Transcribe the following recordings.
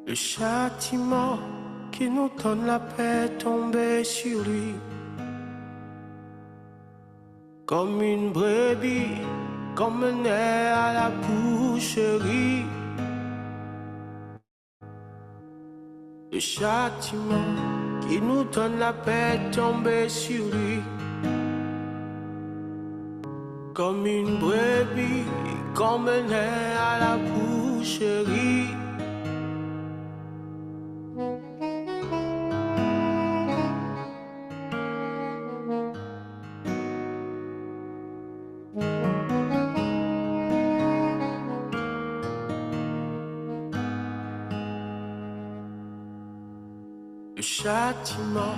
Le châtiment qui nous donne la paix tombait sur lui. Comme une brebis qu'on menait à la boucherie. Le châtiment qui nous donne la paix tombait sur lui. Comme une brebis qu'on menait à la boucherie. Le châtiment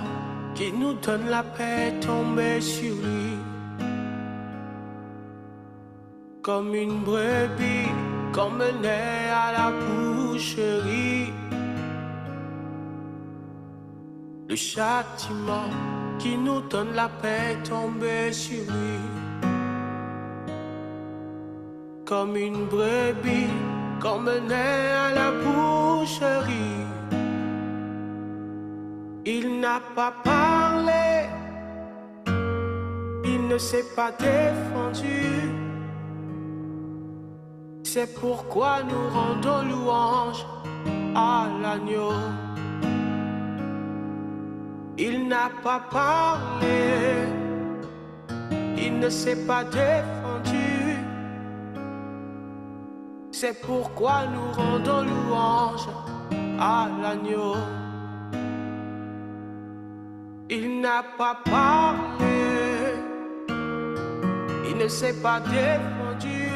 qui nous donne la paix tombait sur lui. Comme une brebis qu'on menait à la boucherie. Le châtiment qui nous donne la paix tombait sur lui. Comme une brebis qu'on menait à la boucherie. Il n'a pas parlé, il ne s'est pas défendu. C'est pourquoi nous rendons louange à l'agneau. Il n'a pas parlé, il ne s'est pas défendu. C'est pourquoi nous rendons louange à l'agneau. Il n'a pas parlé, il ne s'est pas défendu.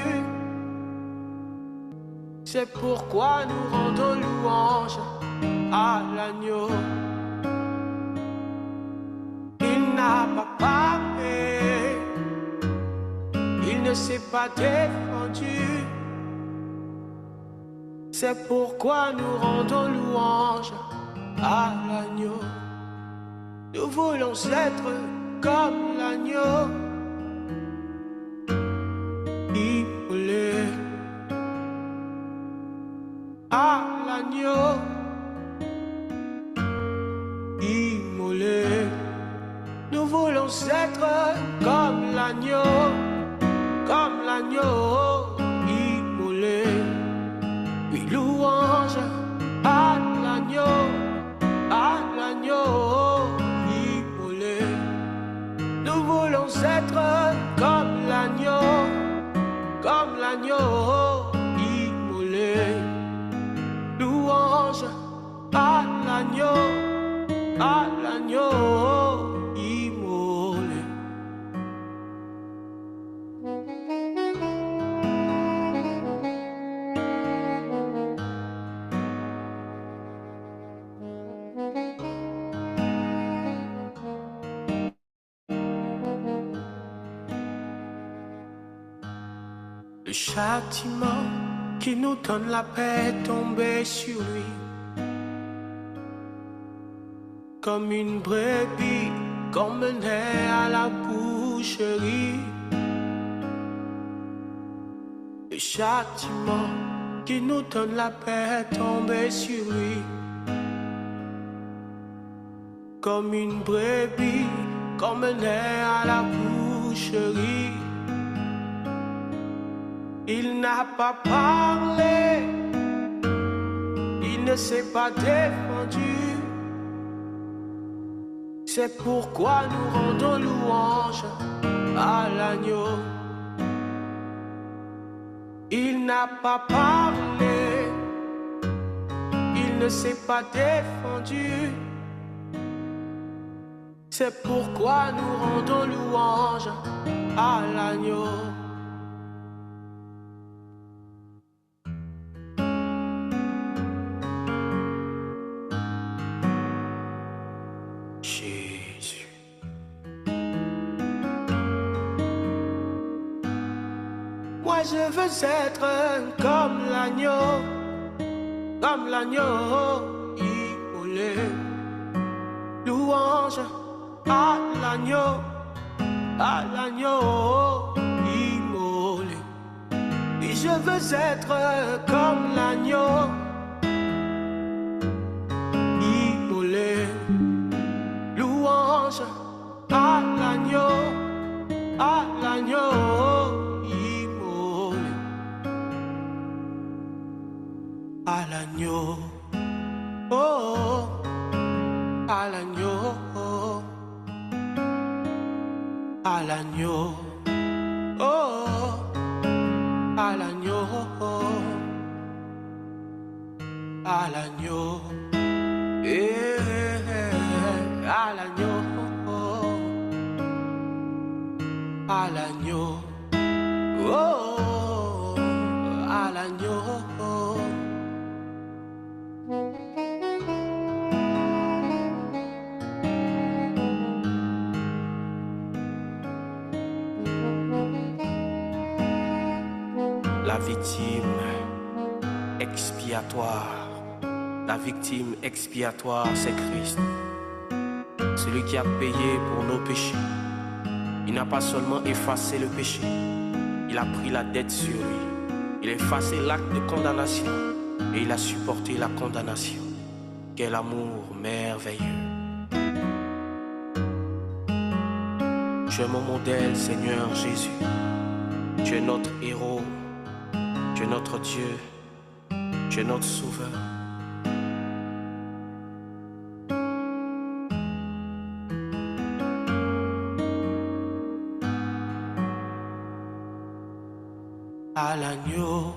C'est pourquoi nous rendons louange à l'agneau. Il n'a pas parlé, il ne s'est pas défendu. C'est pourquoi nous rendons louange à l'agneau. Nous voulons être comme l'agneau, immolé à l'agneau, immolé. Nous voulons être comme l'agneau, immolé. Oui, louange à l'agneau, immolé. Nous voulons être comme l'agneau, immolé. Louange à l'agneau, immolé. Le châtiment qui nous donne la paix tombait sur lui. Comme une brebis qu'on menait à la boucherie. Le châtiment qui nous donne la paix tombait sur lui. Comme une brebis qu'on menait à la boucherie. Il n'a pas parlé, il ne s'est pas défendu. C'est pourquoi nous rendons louange à l'agneau. Il n'a pas parlé, il ne s'est pas défendu. C'est pourquoi nous rendons louange à l'agneau. Jésus. Moi je veux être comme l'agneau, immolé. Louange à l'agneau, immolé. Et je veux être comme l'agneau, l'agneau immolé, à l'agneau, oh, à l'agneau, à l'agneau, oh, à l'agneau, à l'agneau, à l'agneau, à l'agneau, oh, à l'agneau. La victime expiatoire, la victime expiatoire, c'est Christ. Celui qui a payé pour nos péchés. Il n'a pas seulement effacé le péché, il a pris la dette sur lui. Il a effacé l'acte de condamnation et il a supporté la condamnation. Quel amour merveilleux. Tu es mon modèle, Seigneur Jésus. Tu es notre héros. Tu es notre Dieu. Tu es notre Sauveur. À l'agneau,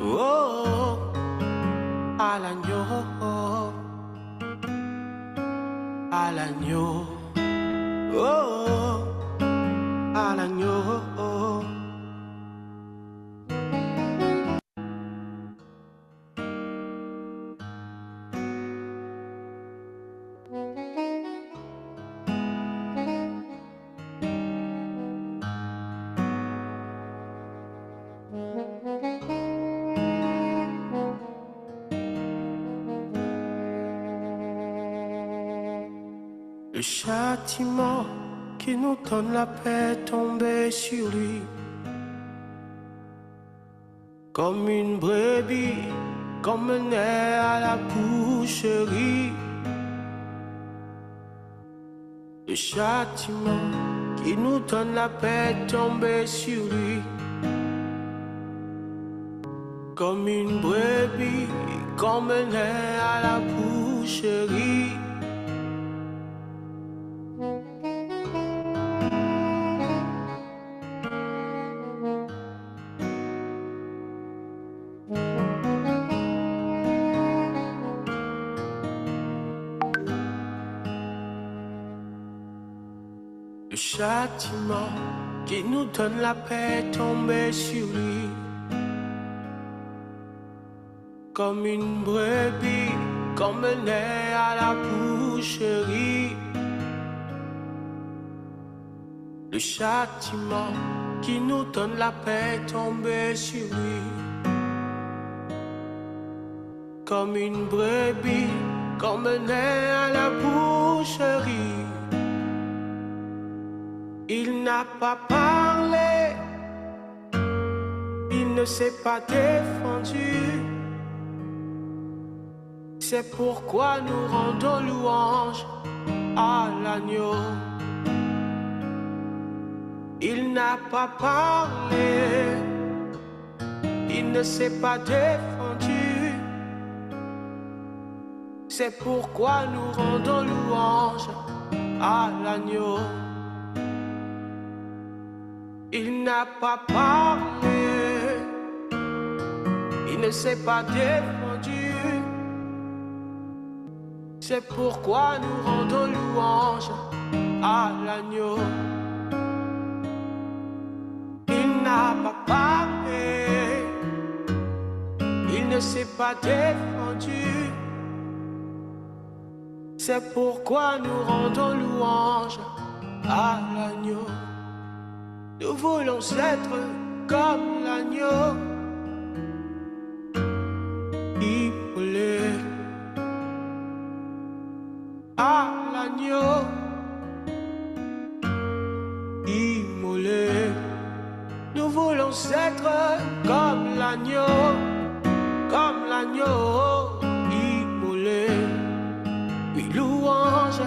oh, à l'agneau, à l'agneau, oh, à l'agneau. Le châtiment qui nous donne la paix est tombé sur lui. Comme une brebis qu'on menait à la boucherie. Le châtiment qui nous donne la paix est tombé sur lui. Comme une brebis qu'on menait à la boucherie. Le châtiment qui nous donne la paix est tombé sur lui. Comme une brebis qu'on menait à la boucherie. Le châtiment qui nous donne la paix est tombé sur lui. Comme une brebis qu'on menait à la boucherie. Il n'a pas parlé, il ne s'est pas défendu. C'est pourquoi nous rendons louange à l'agneau. Il n'a pas parlé, il ne s'est pas défendu. C'est pourquoi nous rendons louange à l'agneau. Il n'a pas parlé, il ne s'est pas défendu. C'est pourquoi nous rendons louange à l'agneau. Il n'a pas parlé, il ne s'est pas défendu. C'est pourquoi nous rendons louange à l'agneau. Nous voulons être comme l'agneau, immolé à l'agneau, immolé. Nous voulons être comme l'agneau, immolé. Oui, louange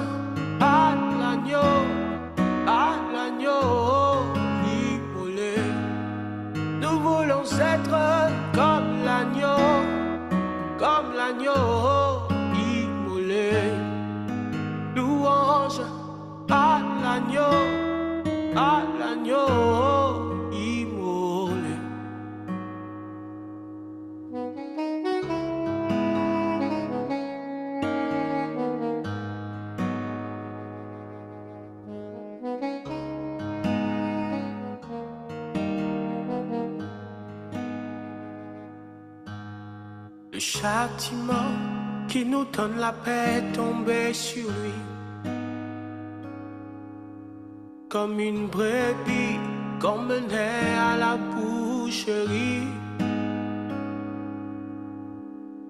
à l'agneau, à Nous voulons être comme l'agneau immolé. Louange à l'agneau immolé. Le châtiment qui nous donne la paix est tombé sur lui. Comme une brebis qu'on menait à la boucherie.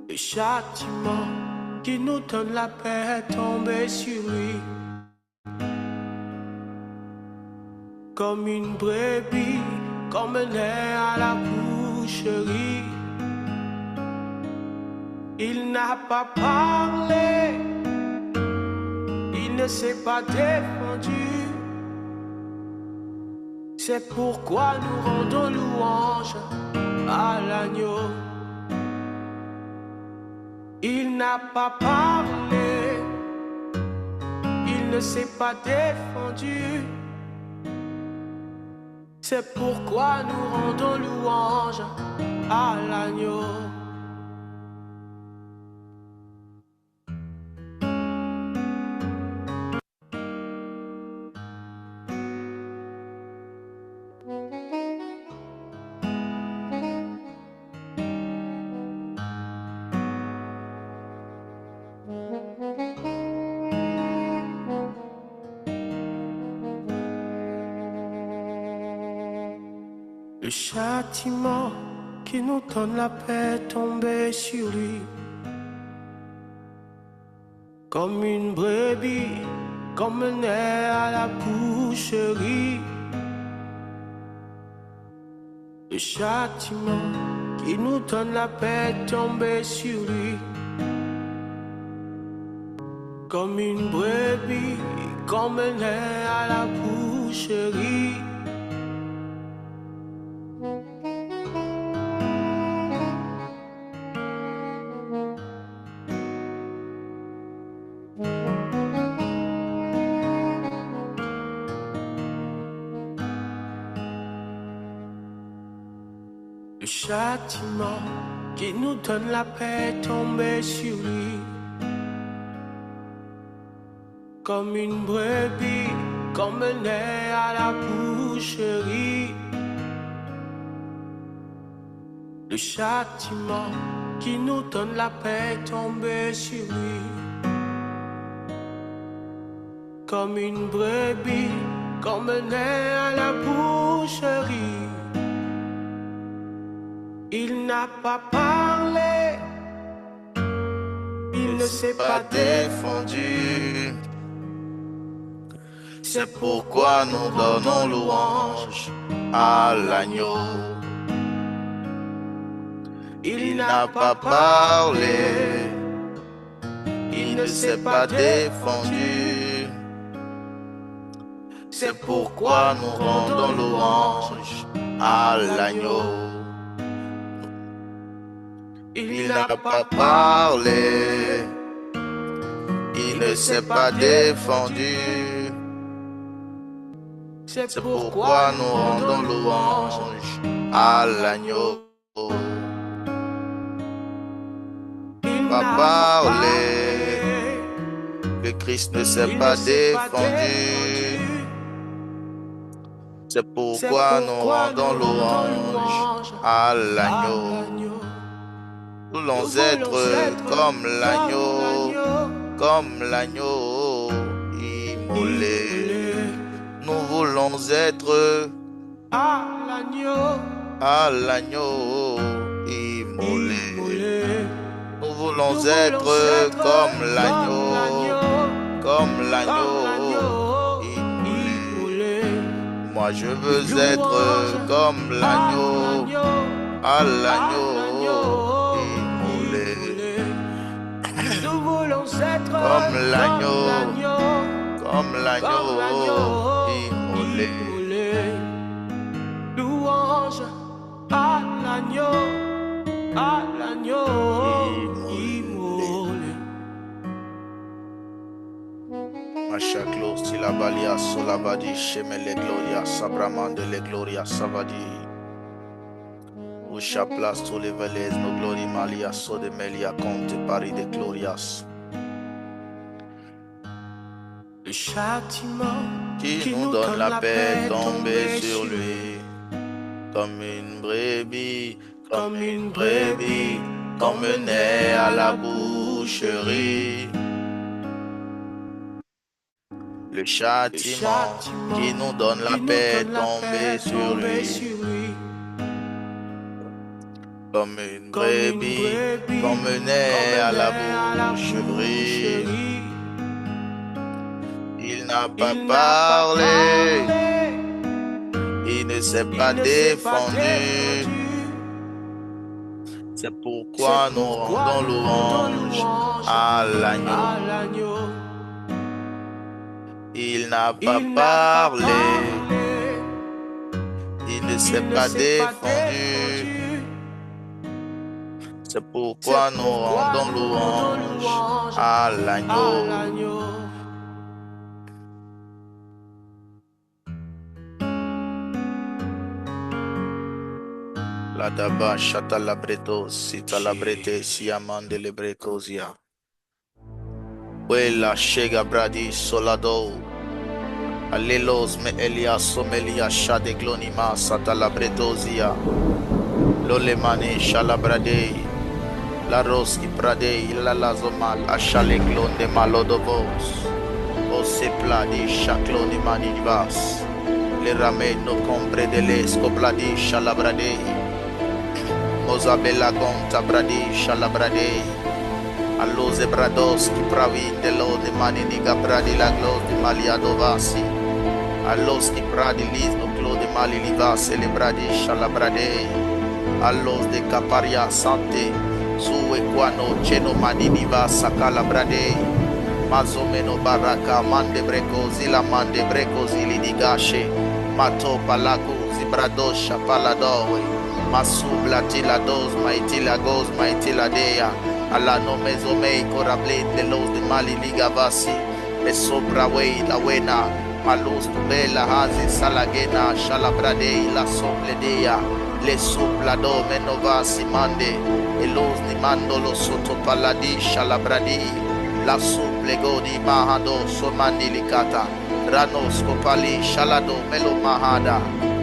Le châtiment qui nous donne la paix est tombé sur lui. Comme une brebis qu'on menait à la boucherie. Il n'a pas parlé, il ne s'est pas défendu. C'est pourquoi nous rendons louange à l'agneau. Il n'a pas parlé, il ne s'est pas défendu. C'est pourquoi nous rendons louange à l'agneau. Le châtiment qui nous donne la paix est tombé sur lui. Comme une brebis qu'on menait à la boucherie. Le châtiment qui nous donne la paix est tombé sur lui. Comme une brebis qu'on menait à la boucherie. Le châtiment qui nous donne la paix est tombé sur lui. Comme une brebis qu'on menait à la boucherie. Le châtiment qui nous donne la paix est tombé sur lui. Comme une brebis qu'on menait à la boucherie. Il n'a pas parlé, il ne s'est pas défendu. C'est pourquoi nous donnons louange à l'agneau. Il n'a pas parlé, il ne s'est pas défendu. C'est pourquoi nous rendons louange à l'agneau. Il n'a pas parlé, il ne s'est pas défendu. C'est pourquoi nous rendons louange à l'agneau. Il n'a pas parlé, le Christ ne s'est pas défendu. C'est pourquoi nous rendons louange à l'agneau. Nous voulons être comme l'agneau immolé. Nous voulons être à l'agneau immolé. Nous voulons être comme l'agneau immolé. Moi je veux être comme l'agneau, à l'agneau immolé. Nous voulons être comme l'agneau immolé. Louange l'agneau immolé. Machaclo, Silabalia, Solabadi, Shemele Gloria, Sabramande le Gloria, Savadi. Usha place tous les velez, no glory malia, so de melia, compte Paris de glorias. Le châtiment Qui nous donne la paix tombée sur lui, comme une brebis, qu'on menait à la boucherie. Le châtiment qui nous donne la paix tombée sur lui, comme une brebis qu'on menait à la boucherie. Il n'a pas parlé, il ne s'est pas défendu. C'est pourquoi nous rendons louange à l'agneau. Il n'a pas parlé, il ne s'est pas défendu. C'est pourquoi nous rendons louange à l'agneau. La daba chata la breto, sita la brete, si amande le brecosia. Quella chega bradi solado. Allelos me elia somelia shade glonima sata la bretosia. Lole mane shalabradei. La roski pradei la lazomal achale glon de malodovos. O se pladi chacloni manivas. Le rame no compre de lesco pladi shalabradei. Mozabella gonta bradi shalabradei. Allo zebrados qui pravi de lo de maniniga bradi la glos de maliadovasi. Allos qui pradi lis no clo de malilivas le bradi shalabradei. Allos de caparia sante su equano cheno maniniva sakala bradei. Mazomeno baraka mande brecozi la mande brecozi li digashe. Mato palago zibradosha paladowe. Masubla tila dos, maitila goz, maitila dea. Ala no mezomei corable de los de mali ligavasi. Le sobra wei la wena. Malus tu bela hazi salagena. Shalabradei la sople dea. Le supla do menovasi mande. E los ni mando lo soto paladi shalabradi. La suple godi mahado somandi likata. Ranos kopali shalado melo mahada.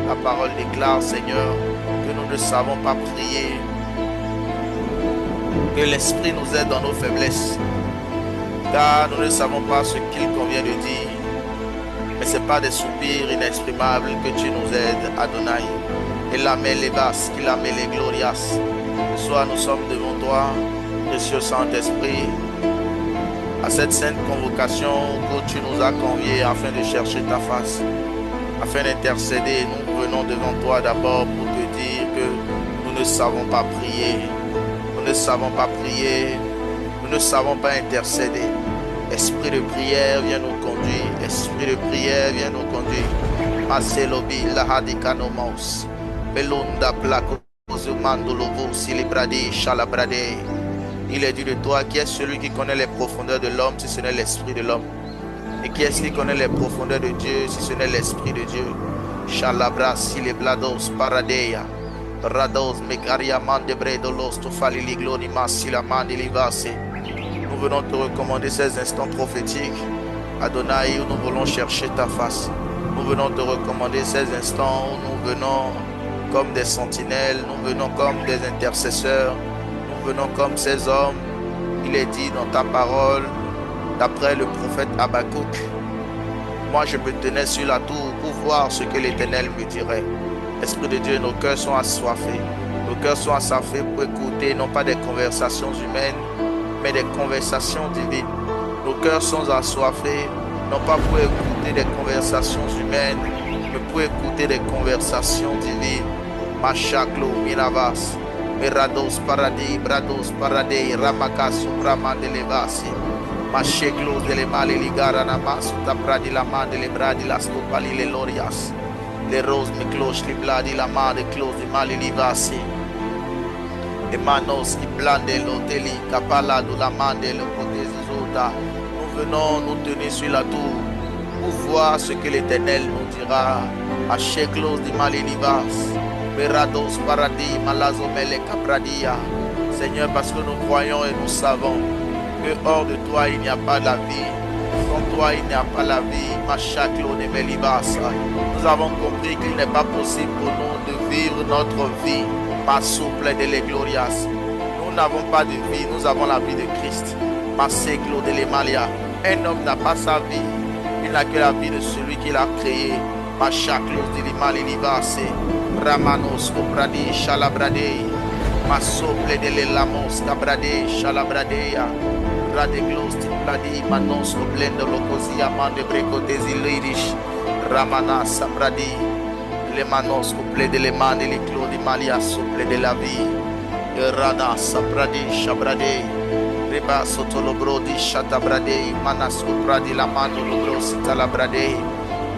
La parole déclare, Seigneur, que nous ne savons pas prier, que l'Esprit nous aide dans nos faiblesses, car nous ne savons pas ce qu'il convient de dire, mais ce n'est pas des soupirs inexprimables que tu nous aides, Adonai. Et la mêle les basses, qu'il la mêle les glorias. Ce soir, nous sommes devant toi, précieux Saint-Esprit, à cette sainte convocation que tu nous as conviés afin de chercher ta face, afin d'intercéder. Nous venons devant toi d'abord pour te dire que nous ne savons pas prier, nous ne savons pas prier, nous ne savons pas intercéder. Esprit de prière, viens nous conduire. Esprit de prière, viens nous conduire. Maselobi, la hadikanomos, Belunda placo, Zumandolovo, Silibradi, Shalabrade. Il est dit de toi, qui est celui qui connaît les profondeurs de l'homme si ce n'est l'esprit de l'homme? Et qui est-ce qui connaît les profondeurs de Dieu si ce n'est l'esprit de Dieu? Shalabra, Sileblados, Paradeya, Rados, Megaria, Mandebredolos, Tofalili, Glonima, Silamandi, Livase. Nous venons te recommander ces instants prophétiques, Adonai, où nous voulons chercher ta face. Nous venons te recommander ces instants où nous venons comme des sentinelles, nous venons comme des intercesseurs, nous venons comme ces hommes. Il est dit dans ta parole, d'après le prophète Habakkuk, moi je me tenais sur la tour pour voir ce que l'Éternel me dirait. Esprit de Dieu, nos cœurs sont assoiffés. Nos cœurs sont assoiffés pour écouter non pas des conversations humaines, mais des conversations divines. Nos cœurs sont assoiffés, non pas pour écouter des conversations humaines, mais pour écouter des conversations divines. Machaklo, Miravas, Merados, Brados, Paradei, Ramakasu, Bramandelevasi, Macheklo, Delemali, Ligara, Namasu, Tapradi, la Mande, le Bradi, la Stopali, le Lorias, les Roses, Mikloch, les Bladi, la Mande, Clos, les Mali, Livasi. Emanos qui blande l'hôteli, Kapala de la mande le côté Zota. Nous venons nous tenir sur la tour pour voir ce que l'Éternel nous dira. À Sheklos di Malinivas, Merados Paradis, Malazomele Capradia. Seigneur, parce que nous croyons et nous savons que hors de toi il n'y a pas la vie. Sans toi il n'y a pas la vie. Machaklo de Melibas. Nous avons compris qu'il n'est pas possible pour nous de vivre notre vie. Ma souple de les glorias. Nous n'avons pas de vie, nous avons la vie de Christ. Ma séclo de l'Emalia. Un homme n'a pas sa vie. Il n'a que la vie de celui qui l'a créé. Ma chaklo de l'Imalivas. Ramanos Copradi, Chalabrade. Ma souple de l'Elamos Cabrade, Chalabradea. Radeglos Tipladi, Manos Coblendo Locosia, Mande Breco Desilirish. Ramana Sabradi. Les manos couplés de les mains et les clos de Malia souple de la vie. Rana Sabradi Shabrade. Reba Sotolobrodi Chatabrade. Manas Copradi la mano Logro Sitalabrade.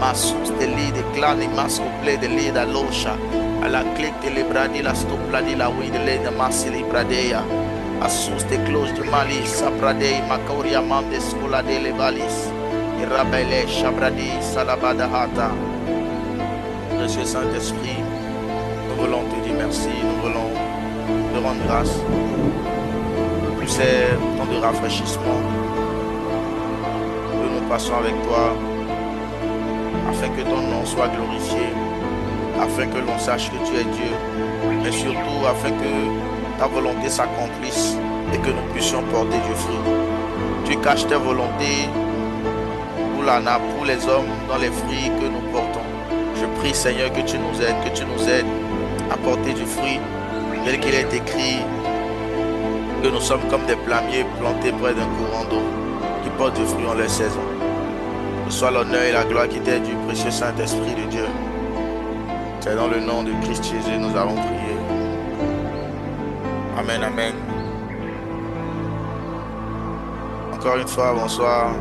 Masus de lit de clan et mas couplé de lit à l'ocha. À la clique de l'Ebradi, la stopladi, la oui de l'aide de Massili Bradea. À sous des cloches de Mali, Sabrade, Macoria Mande Scolade les Valis. Et Rabele Shabradi, Salabadahata. Monsieur Saint-Esprit, nous voulons te dire merci, nous voulons te rendre grâce pour ces temps de rafraîchissement que nous passons avec toi, afin que ton nom soit glorifié, afin que l'on sache que tu es Dieu, mais surtout afin que ta volonté s'accomplisse et que nous puissions porter du fruit. Tu caches tes volontés pour les hommes dans les fruits que nous portons. Je prie, Seigneur, que tu nous aides à porter du fruit, tel qu'il est écrit que nous sommes comme des planiers plantés près d'un courant d'eau qui portent du fruit en leur saison. Que soit l'honneur et la gloire qui t'est du précieux Saint-Esprit de Dieu. C'est dans le nom de Christ Jésus nous avons prié. Amen, amen. Encore une fois, bonsoir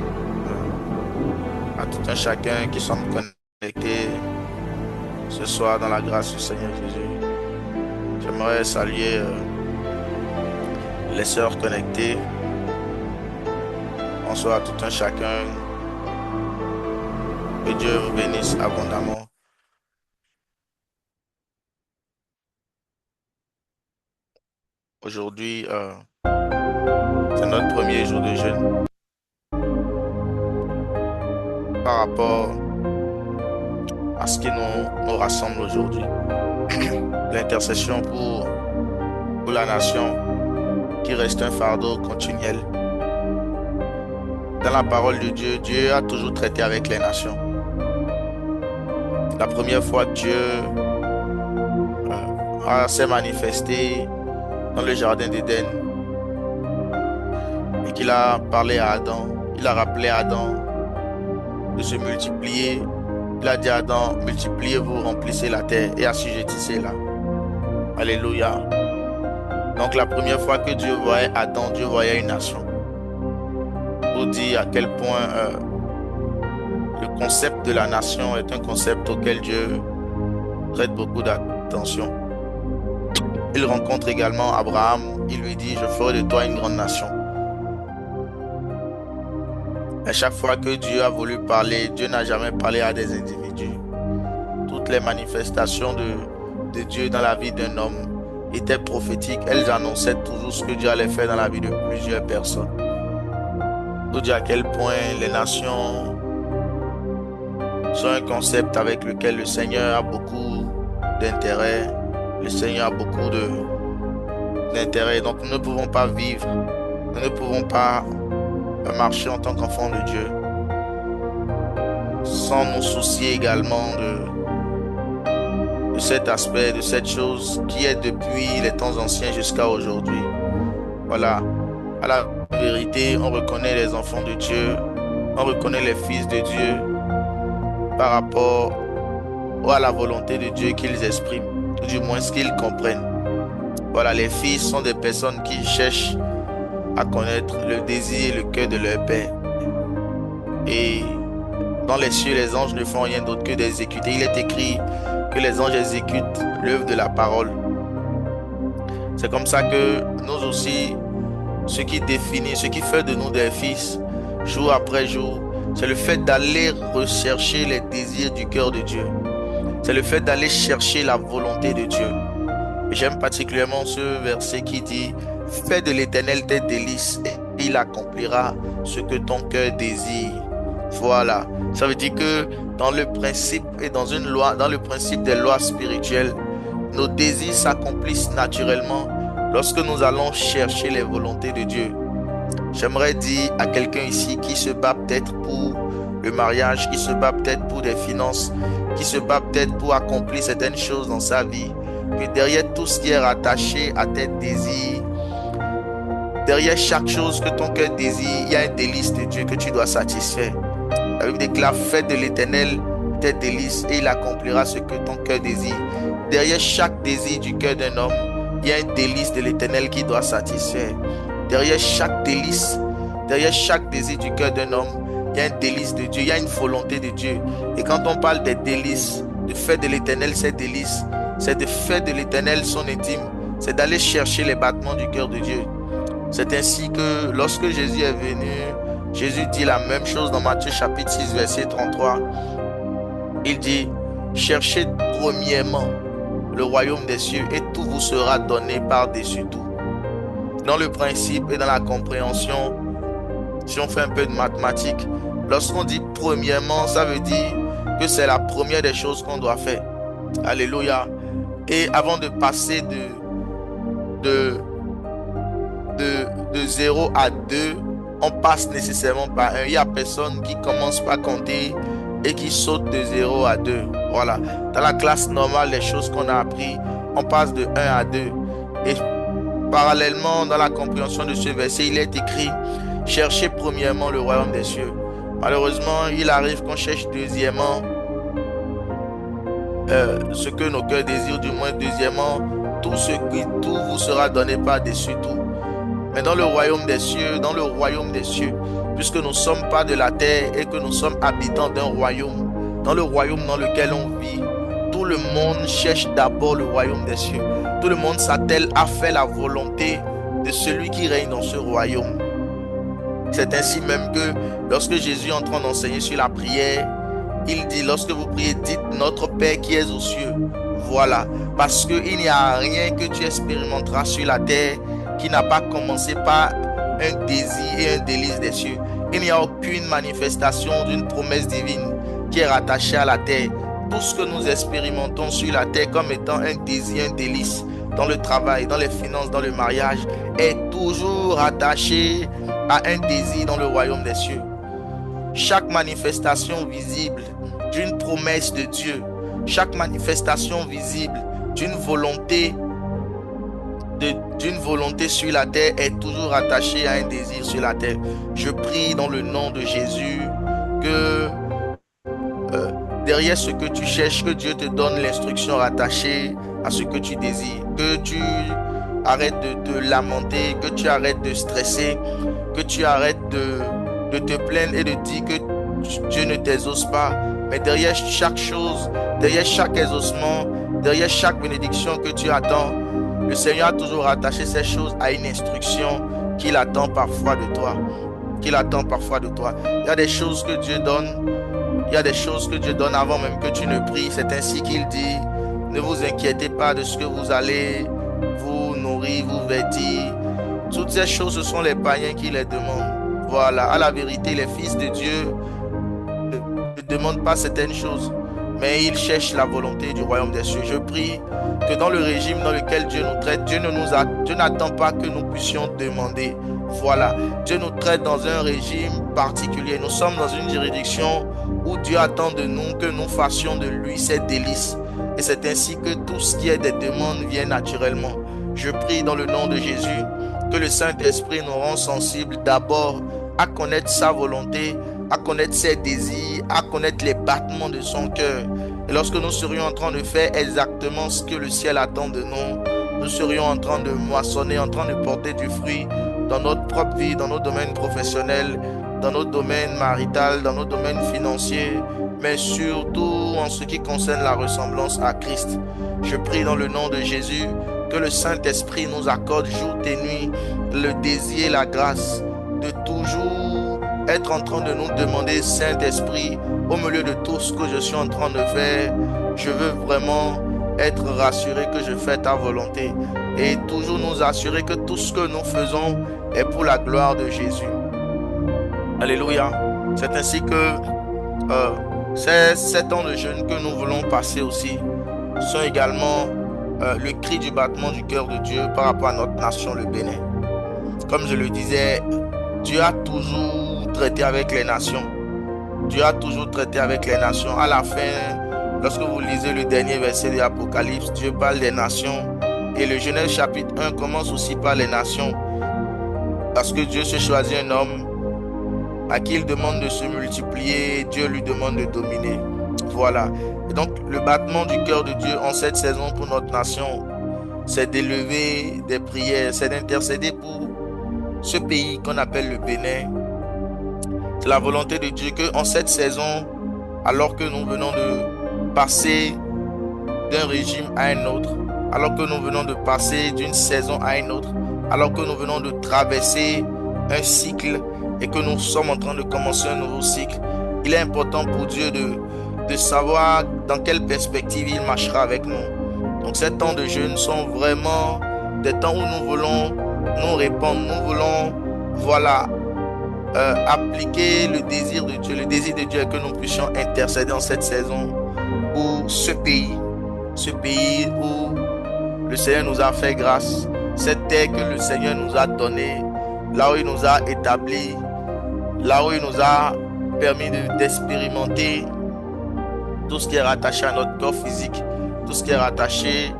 à tout un chacun qui sont connectés ce soir dans la grâce du Seigneur Jésus. J'aimerais saluer les sœurs connectées. Bonsoir à tout un chacun. Que Dieu vous bénisse abondamment. Aujourd'hui, c'est notre premier jour de jeûne. Par rapport à ce qui nous rassemble aujourd'hui. L'intercession pour la nation qui reste un fardeau continuel. Dans la parole de Dieu, Dieu a toujours traité avec les nations. La première fois que Dieu s'est manifesté dans le jardin d'Éden et qu'il a parlé à Adam, il a rappelé à Adam de se multiplier. Il a dit à Adam, multipliez-vous, remplissez la terre et assujettissez-la. Alléluia. Donc la première fois que Dieu voyait Adam, Dieu voyait une nation. Pour dire à quel point le concept de la nation est un concept auquel Dieu prête beaucoup d'attention. Il rencontre également Abraham, il lui dit, je ferai de toi une grande nation. À chaque fois que Dieu a voulu parler, Dieu n'a jamais parlé à des individus. Toutes les manifestations de Dieu dans la vie d'un homme étaient prophétiques. Elles annonçaient toujours ce que Dieu allait faire dans la vie de plusieurs personnes. Pour dire à quel point les nations sont un concept avec lequel le Seigneur a beaucoup d'intérêt. Le Seigneur a beaucoup d'intérêt. Donc nous ne pouvons pas vivre, nous ne pouvons pas marcher en tant qu'enfant de Dieu sans nous soucier également de cet aspect, de cette chose qui est depuis les temps anciens jusqu'à aujourd'hui. Voilà, à la vérité, on reconnaît les enfants de Dieu, on reconnaît les fils de Dieu par rapport à la volonté de Dieu qu'ils expriment, ou du moins ce qu'ils comprennent. Voilà, les fils sont des personnes qui cherchent à connaître le désir et le cœur de leur Père. Et dans les cieux, les anges ne font rien d'autre que d'exécuter. Il est écrit que les anges exécutent l'œuvre de la parole. C'est comme ça que nous aussi, ce qui définit, ce qui fait de nous des fils, jour après jour, c'est le fait d'aller rechercher les désirs du cœur de Dieu. C'est le fait d'aller chercher la volonté de Dieu. Et j'aime particulièrement ce verset qui dit: fais de l'Éternel tes délices et il accomplira ce que ton cœur désire. Voilà. Ça veut dire que dans le principe et dans une loi, dans le principe des lois spirituelles, nos désirs s'accomplissent naturellement lorsque nous allons chercher les volontés de Dieu. J'aimerais dire à quelqu'un ici qui se bat peut-être pour le mariage, qui se bat peut-être pour des finances, qui se bat peut-être pour accomplir certaines choses dans sa vie, que derrière tout ce qui est rattaché à tes désirs, derrière chaque chose que ton cœur désire, il y a un délice de Dieu que tu dois satisfaire. La Bible déclare: fais de l'Éternel tes délices et il accomplira ce que ton cœur désire. Derrière chaque désir du cœur d'un homme, il y a un délice de l'Éternel qui doit satisfaire. Derrière chaque délice, derrière chaque désir du cœur d'un homme, il y a un délice de Dieu, il y a une volonté de Dieu. Et quand on parle des délices, de faire de l'Éternel ses délices, c'est de faire de l'Éternel son intime, c'est d'aller chercher les battements du cœur de Dieu. C'est ainsi que lorsque Jésus est venu, Jésus dit la même chose dans Matthieu chapitre 6 verset 33. Il dit: cherchez premièrement le royaume des cieux et tout vous sera donné par-dessus tout. Dans le principe et dans la compréhension, si on fait un peu de mathématiques, lorsqu'on dit premièrement, ça veut dire que c'est la première des choses qu'on doit faire. Alléluia. Et avant de passer de 0 à 2, on passe nécessairement par 1. Il n'y a personne qui commence par compter et qui saute de 0 à 2. Voilà. Dans la classe normale, les choses qu'on a appris, on passe de 1 à 2. Et parallèlement, dans la compréhension de ce verset, il est écrit: cherchez premièrement le royaume des cieux. Malheureusement, il arrive qu'on cherche deuxièmement ce que nos cœurs désirent, du moins deuxièmement, tout vous sera donné par-dessus tout. Mais dans le royaume des cieux, puisque nous ne sommes pas de la terre et que nous sommes habitants d'un royaume, dans le royaume dans lequel on vit, tout le monde cherche d'abord le royaume des cieux. Tout le monde s'attelle à faire la volonté de celui qui règne dans ce royaume. C'est ainsi même que lorsque Jésus est en train d'enseigner sur la prière, il dit: lorsque vous priez, dites: notre Père qui es aux cieux. Voilà, parce qu'il n'y a rien que tu expérimenteras sur la terre qui n'a pas commencé par un désir et un délice des cieux. Il n'y a aucune manifestation d'une promesse divine qui est rattachée à la terre. Tout ce que nous expérimentons sur la terre comme étant un désir, un délice, dans le travail, dans les finances, dans le mariage, est toujours attaché à un désir dans le royaume des cieux. Chaque manifestation visible d'une promesse de Dieu, chaque manifestation visible d'une volonté sur la terre est toujours attachée à un désir sur la terre. Je prie dans le nom de Jésus que derrière ce que tu cherches, que Dieu te donne l'instruction rattachée à ce que tu désires, que tu arrêtes de te lamenter, que tu arrêtes de stresser, que tu arrêtes de te plaindre et de dire que Dieu ne t'exauce pas. Mais derrière chaque chose, derrière chaque exaucement, derrière chaque bénédiction que tu attends, le Seigneur a toujours attaché ces choses à une instruction qu'il attend parfois de toi. Qu'il attend parfois de toi. Il y a des choses que Dieu donne. Il y a des choses que Dieu donne avant même que tu ne pries. C'est ainsi qu'il dit: ne vous inquiétez pas de ce que vous allez vous nourrir, vous vêtir. Toutes ces choses, ce sont les païens qui les demandent. Voilà, à la vérité, les fils de Dieu ne demandent pas certaines choses, mais ils cherchent la volonté du royaume des cieux. Je prie que dans le régime dans lequel Dieu nous traite, Dieu n'attend pas que nous puissions demander. Voilà, Dieu nous traite dans un régime particulier. Nous sommes dans une juridiction où Dieu attend de nous que nous fassions de lui ses délices. Et c'est ainsi que tout ce qui est des demandes vient naturellement. Je prie dans le nom de Jésus que le Saint-Esprit nous rend sensibles d'abord à connaître sa volonté, à connaître ses désirs, à connaître les battements de son cœur. Et lorsque nous serions en train de faire exactement ce que le ciel attend de nous, nous serions en train de moissonner, en train de porter du fruit dans notre propre vie, dans nos domaines professionnels, dans nos domaines maritaux, dans nos domaines financiers, mais surtout en ce qui concerne la ressemblance à Christ. Je prie dans le nom de Jésus Que le Saint-Esprit nous accorde jour et nuit le désir et la grâce de toujours être en train de nous demander, Saint-Esprit, au milieu de tout ce que je suis en train de faire, je veux vraiment être rassuré que je fais ta volonté. Et toujours nous assurer que tout ce que nous faisons est pour la gloire de Jésus. Alléluia. C'est ainsi que ces 7 ans de jeûne que nous voulons passer aussi sont également le cri du battement du cœur de Dieu par rapport à notre nation, le Bénin. Comme je le disais, Dieu a toujours traité avec les nations. Dieu a toujours traité avec les nations. À la fin, lorsque vous lisez le dernier verset de l'Apocalypse, Dieu parle des nations. Et le Genèse chapitre 1 commence aussi par les nations. Parce que Dieu se choisit un homme à qui il demande de se multiplier, Dieu lui demande de dominer. Voilà. Et donc, le battement du cœur de Dieu en cette saison pour notre nation, c'est d'élever des prières, c'est d'intercéder pour ce pays qu'on appelle le Bénin. C'est la volonté de Dieu qu'en cette saison, alors que nous venons de passer d'un régime à un autre, alors que nous venons de passer d'une saison à une autre, alors que nous venons de traverser un cycle et que nous sommes en train de commencer un nouveau cycle, il est important pour Dieu de savoir dans quelle perspective il marchera avec nous. Donc ces temps de jeûne sont vraiment des temps où nous voulons nous répandre, nous voulons appliquer le désir de Dieu. Le désir de Dieu est que nous puissions intercéder en cette saison pour ce pays où le Seigneur nous a fait grâce, cette terre que le Seigneur nous a donnée, là où il nous a établis, là où il nous a permis d'expérimenter tout ce qui est rattaché à notre corps physique, tout ce qui est rattaché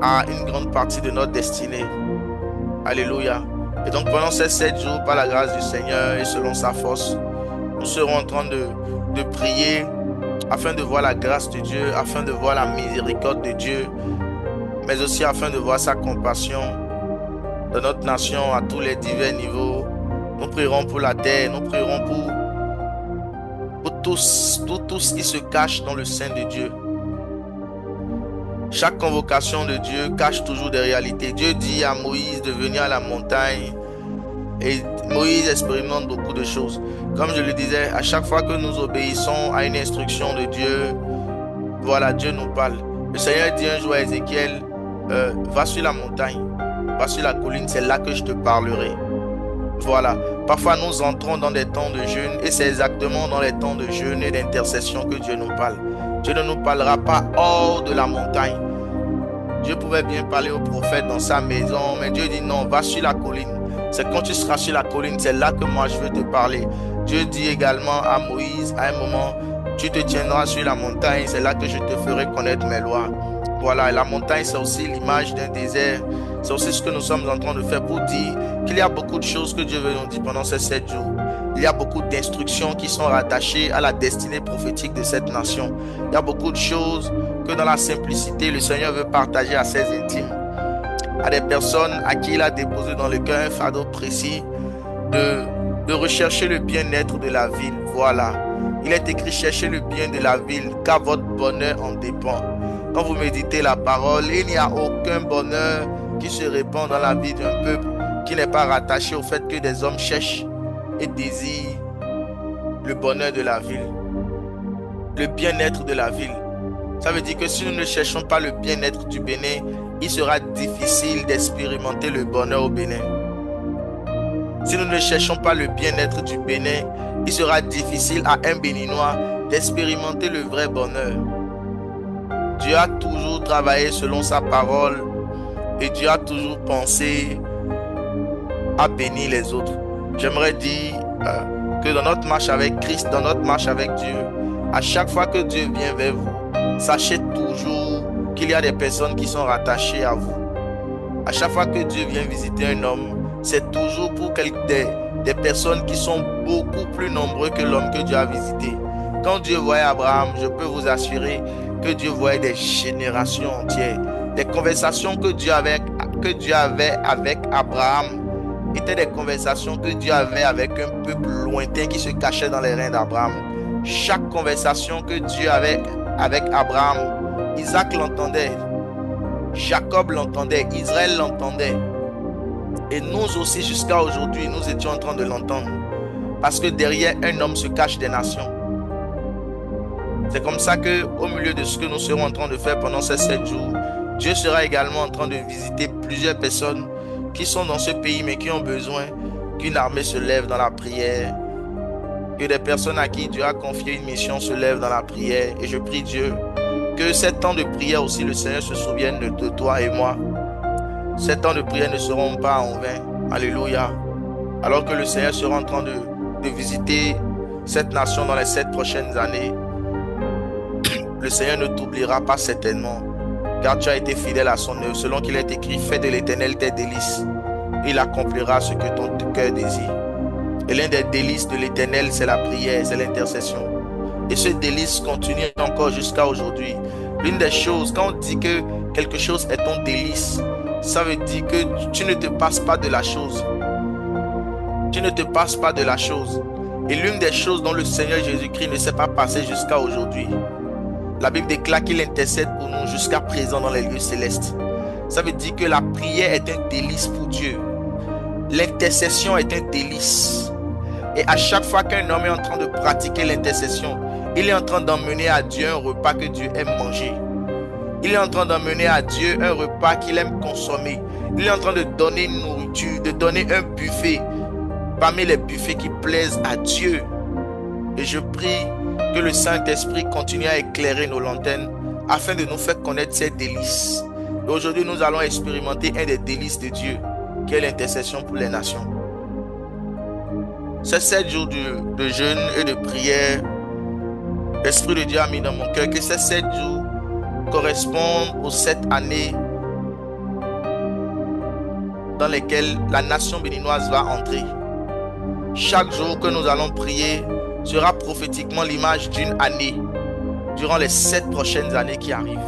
à une grande partie de notre destinée. Alléluia. Et donc pendant ces 7 jours, par la grâce du Seigneur et selon sa force, nous serons en train de prier afin de voir la grâce de Dieu, afin de voir la miséricorde de Dieu, mais aussi afin de voir sa compassion dans notre nation à tous les divers niveaux. Nous prierons pour la terre, nous prierons pour tout ce qui se cache dans le sein de Dieu. Chaque convocation de Dieu cache toujours des réalités. Dieu dit à Moïse de venir à la montagne et Moïse expérimente beaucoup de choses. Comme je le disais, à chaque fois que nous obéissons à une instruction de Dieu, voilà, Dieu nous parle. Le Seigneur dit un jour à Ézéchiel, va sur la montagne, va sur la colline, c'est là que je te parlerai. Voilà, parfois nous entrons dans des temps de jeûne et c'est exactement dans les temps de jeûne et d'intercession que Dieu nous parle. Dieu ne nous parlera pas hors de la montagne. Dieu pouvait bien parler au prophète dans sa maison, mais Dieu dit non, va sur la colline. C'est quand tu seras sur la colline, c'est là que moi je veux te parler. Dieu dit également à Moïse, à un moment, tu te tiendras sur la montagne, c'est là que je te ferai connaître mes lois. Voilà, et la montagne c'est aussi l'image d'un désert. C'est aussi ce que nous sommes en train de faire pour dire qu'il y a beaucoup de choses que Dieu veut nous dire pendant ces 7 jours. Il y a beaucoup d'instructions qui sont rattachées à la destinée prophétique de cette nation. Il y a beaucoup de choses que dans la simplicité, le Seigneur veut partager à ses intimes. À des personnes à qui il a déposé dans le cœur un fardeau précis de rechercher le bien-être de la ville. Voilà. Il est écrit, cherchez le bien de la ville, car votre bonheur en dépend. Quand vous méditez la parole, il n'y a aucun bonheur qui se répand dans la vie d'un peuple qui n'est pas rattaché au fait que des hommes cherchent et désirent le bonheur de la ville, le bien-être de la ville. Ça veut dire que si nous ne cherchons pas le bien-être du Bénin, il sera difficile d'expérimenter le bonheur au Bénin. Si nous ne cherchons pas le bien-être du Bénin, il sera difficile à un Béninois d'expérimenter le vrai bonheur. Dieu a toujours travaillé selon sa parole et Dieu a toujours pensé à bénir les autres. J'aimerais dire que dans notre marche avec Christ, dans notre marche avec Dieu, à chaque fois que Dieu vient vers vous, sachez toujours qu'il y a des personnes qui sont rattachées à vous. À chaque fois que Dieu vient visiter un homme, c'est toujours pour des personnes qui sont beaucoup plus nombreux que l'homme que Dieu a visité. Quand Dieu voyait Abraham, je peux vous assurer que Dieu voyait des générations entières. Les conversations que Dieu avait avec Abraham étaient des conversations que Dieu avait avec un peuple lointain qui se cachait dans les reins d'Abraham. Chaque conversation que Dieu avait avec Abraham, Isaac l'entendait. Jacob l'entendait, Israël l'entendait. Et nous aussi, jusqu'à aujourd'hui, nous étions en train de l'entendre. Parce que derrière un homme se cachent des nations. C'est comme ça qu'au milieu de ce que nous serons en train de faire pendant ces 7 jours, Dieu sera également en train de visiter plusieurs personnes qui sont dans ce pays mais qui ont besoin qu'une armée se lève dans la prière. Que des personnes à qui Dieu a confié une mission se lèvent dans la prière. Et je prie Dieu que ces temps de prière aussi, le Seigneur se souvienne de toi et moi. Ces temps de prière ne seront pas en vain. Alléluia. Alors que le Seigneur sera en train de visiter cette nation dans les 7 prochaines années, le Seigneur ne t'oubliera pas certainement, car tu as été fidèle à son œuvre. Selon qu'il est écrit, fais de l'Éternel tes délices. Il accomplira ce que ton cœur désire. Et l'un des délices de l'Éternel, c'est la prière, c'est l'intercession. Et ce délice continue encore jusqu'à aujourd'hui. L'une des choses, quand on dit que quelque chose est ton délice, ça veut dire que tu ne te passes pas de la chose. Tu ne te passes pas de la chose. Et l'une des choses dont le Seigneur Jésus-Christ ne s'est pas passé jusqu'à aujourd'hui, la Bible déclare qu'il intercède pour nous jusqu'à présent dans les lieux célestes. Ça veut dire que la prière est un délice pour Dieu. L'intercession est un délice. Et à chaque fois qu'un homme est en train de pratiquer l'intercession, il est en train d'emmener à Dieu un repas que Dieu aime manger. Il est en train d'emmener à Dieu un repas qu'il aime consommer. Il est en train de donner une nourriture, de donner un buffet parmi les buffets qui plaisent à Dieu. Et je prie que le Saint-Esprit continue à éclairer nos lanternes afin de nous faire connaître ces délices. Et aujourd'hui, nous allons expérimenter un des délices de Dieu, qui est l'intercession pour les nations. Ces 7 jours de jeûne et de prière, l'Esprit de Dieu a mis dans mon cœur que ces 7 jours correspondent aux 7 années dans lesquelles la nation béninoise va entrer. Chaque jour que nous allons prier sera prophétiquement l'image d'une année durant les 7 prochaines années qui arrivent.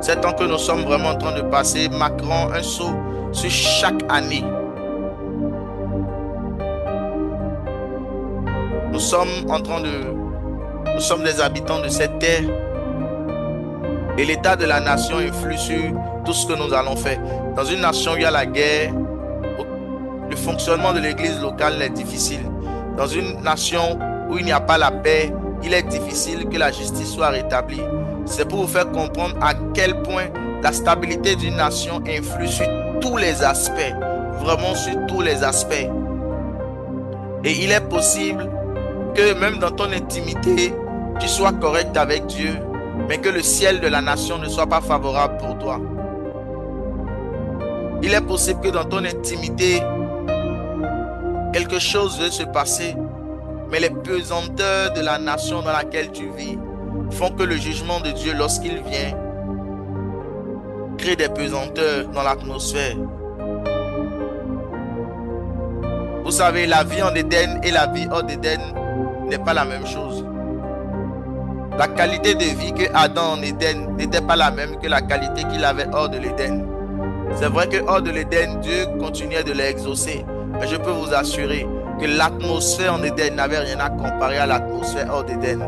7 ans que nous sommes vraiment en train de passer marqueront un saut sur chaque année. Nous sommes des habitants de cette terre et l'état de la nation influe sur tout ce que nous allons faire. Dans une nation où il y a la guerre, le fonctionnement de l'église locale est difficile. Dans une nation où il n'y a pas la paix, il est difficile que la justice soit rétablie. C'est pour vous faire comprendre à quel point la stabilité d'une nation influe sur tous les aspects, vraiment sur tous les aspects. Et il est possible que même dans ton intimité, tu sois correct avec Dieu, mais que le ciel de la nation ne soit pas favorable pour toi. Il est possible que dans ton intimité, quelque chose veut se passer, mais les pesanteurs de la nation dans laquelle tu vis font que le jugement de Dieu, lorsqu'il vient, crée des pesanteurs dans l'atmosphère. Vous savez, la vie en Éden et la vie hors d'Éden n'est pas la même chose. La qualité de vie que Adam en Éden n'était pas la même que la qualité qu'il avait hors de l'Éden. C'est vrai que hors de l'Éden, Dieu continuait de l'exaucer. Mais je peux vous assurer que l'atmosphère en Éden n'avait rien à comparer à l'atmosphère hors d'Éden.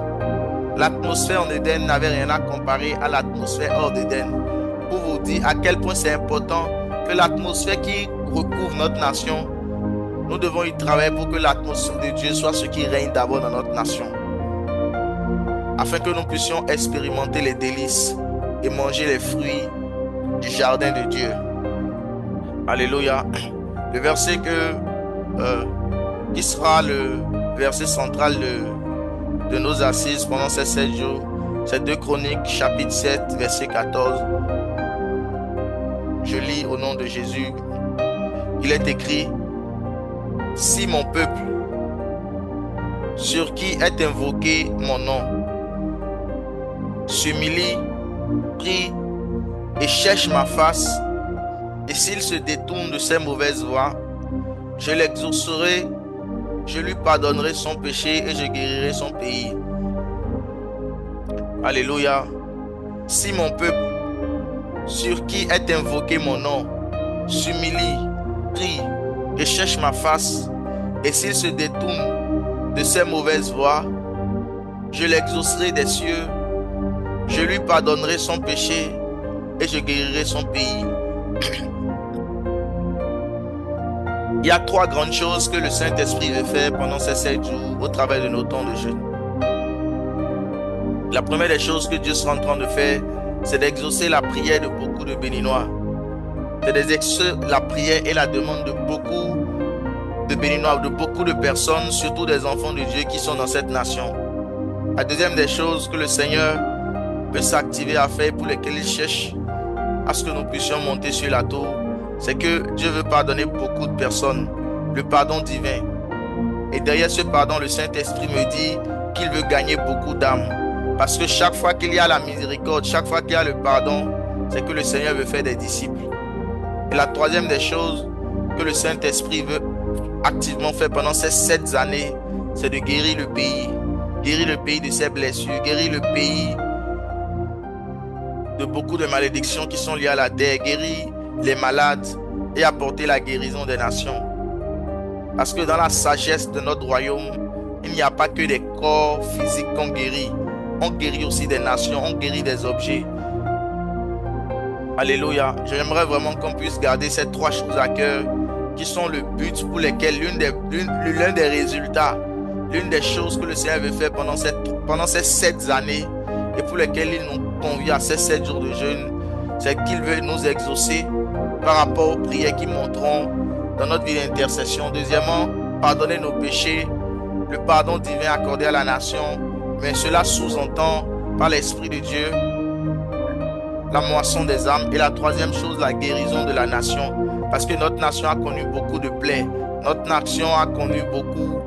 L'atmosphère en Éden n'avait rien à comparer à l'atmosphère hors d'Éden. Pour vous dire à quel point c'est important que l'atmosphère qui recouvre notre nation, nous devons y travailler pour que l'atmosphère de Dieu soit ce qui règne d'abord dans notre nation. Afin que nous puissions expérimenter les délices et manger les fruits du jardin de Dieu. Alléluia. Le verset qui sera le verset central de nos assises pendant ces 7 jours, c'est 2 Chroniques chapitre 7 verset 14. Je lis au nom de Jésus. Il est écrit: si mon peuple, sur qui est invoqué mon nom, s'humilie, prie et cherche ma face, et s'il se détourne de ses mauvaises voies, je l'exaucerai, je lui pardonnerai son péché et je guérirai son pays. Alléluia. Si mon peuple, sur qui est invoqué mon nom, s'humilie, prie et cherche ma face, et s'il se détourne de ses mauvaises voies, je l'exaucerai des cieux, je lui pardonnerai son péché et je guérirai son pays. Il y a 3 grandes choses que le Saint-Esprit veut faire pendant ces 7 jours au travers de nos temps de jeûne. La première des choses que Dieu sera en train de faire, c'est d'exaucer la prière de beaucoup de Béninois. C'est d'exaucer la prière et la demande de beaucoup de Béninois, de beaucoup de personnes, surtout des enfants de Dieu qui sont dans cette nation. La deuxième des choses que le Seigneur veut s'activer à faire, pour lesquelles il cherche à ce que nous puissions monter sur la tour, c'est que Dieu veut pardonner beaucoup de personnes, le pardon divin. Et derrière ce pardon, le Saint-Esprit me dit qu'il veut gagner beaucoup d'âmes. Parce que chaque fois qu'il y a la miséricorde, chaque fois qu'il y a le pardon, c'est que le Seigneur veut faire des disciples. Et la troisième des choses que le Saint-Esprit veut activement faire pendant ces 7 années, c'est de guérir le pays. Guérir le pays de ses blessures, guérir le pays de beaucoup de malédictions qui sont liées à la terre, guérir les malades et apporter la guérison des nations. Parce que dans la sagesse de notre royaume, il n'y a pas que des corps physiques qu'on guérit. On guérit aussi des nations, on guérit des objets. Alléluia. J'aimerais vraiment qu'on puisse garder ces 3 choses à cœur qui sont le but pour lesquels l'un des résultats, l'une des choses que le Seigneur veut faire pendant ces 7 années et pour lesquelles il nous convie à ces 7 jours de jeûne, c'est qu'il veut nous exaucer par rapport aux prières qui monteront dans notre vie d'intercession. Deuxièmement, pardonner nos péchés, le pardon divin accordé à la nation, mais cela sous-entend par l'Esprit de Dieu la moisson des âmes. Et la troisième chose, la guérison de la nation, parce que notre nation a connu beaucoup de plaies, notre nation a connu beaucoup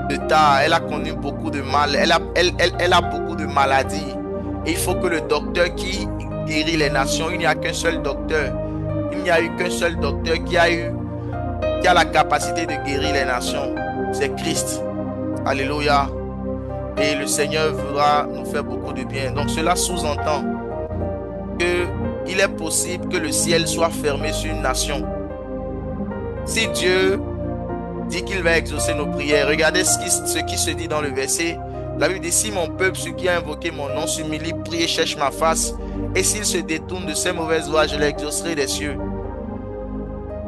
de tard, elle a connu beaucoup de mal, elle a beaucoup de maladies. Et il faut que le docteur qui guérit les nations, il n'y a qu'un seul docteur, il n'y a eu qu'un seul docteur qui a la capacité de guérir les nations, c'est Christ. Alléluia. Et le Seigneur voudra nous faire beaucoup de bien. Donc cela sous-entend qu'il est possible que le ciel soit fermé sur une nation. Si Dieu dit qu'il va exaucer nos prières, regardez ce qui se dit dans le verset. La Bible dit: si mon peuple, ceux qui a invoqué mon nom, s'humilie, prie et cherche ma face, et s'il se détourne de ses mauvaises voies, je l'exaucerai des cieux.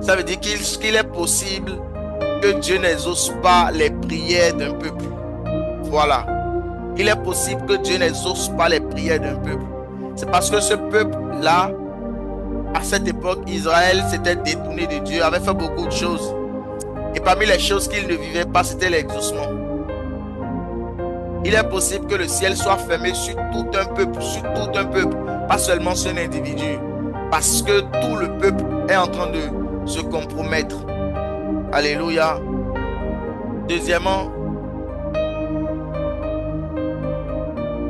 Ça veut dire qu'il est possible que Dieu n'exauce pas les prières d'un peuple. Voilà. Il est possible que Dieu n'exauce pas les prières d'un peuple. C'est parce que ce peuple-là, à cette époque, Israël s'était détourné de Dieu, avait fait beaucoup de choses. Et parmi les choses qu'il ne vivait pas, c'était l'exaucement. Il est possible que le ciel soit fermé sur tout un peuple, pas seulement sur un individu, parce que tout le peuple est en train de se compromettre. Alléluia. Deuxièmement,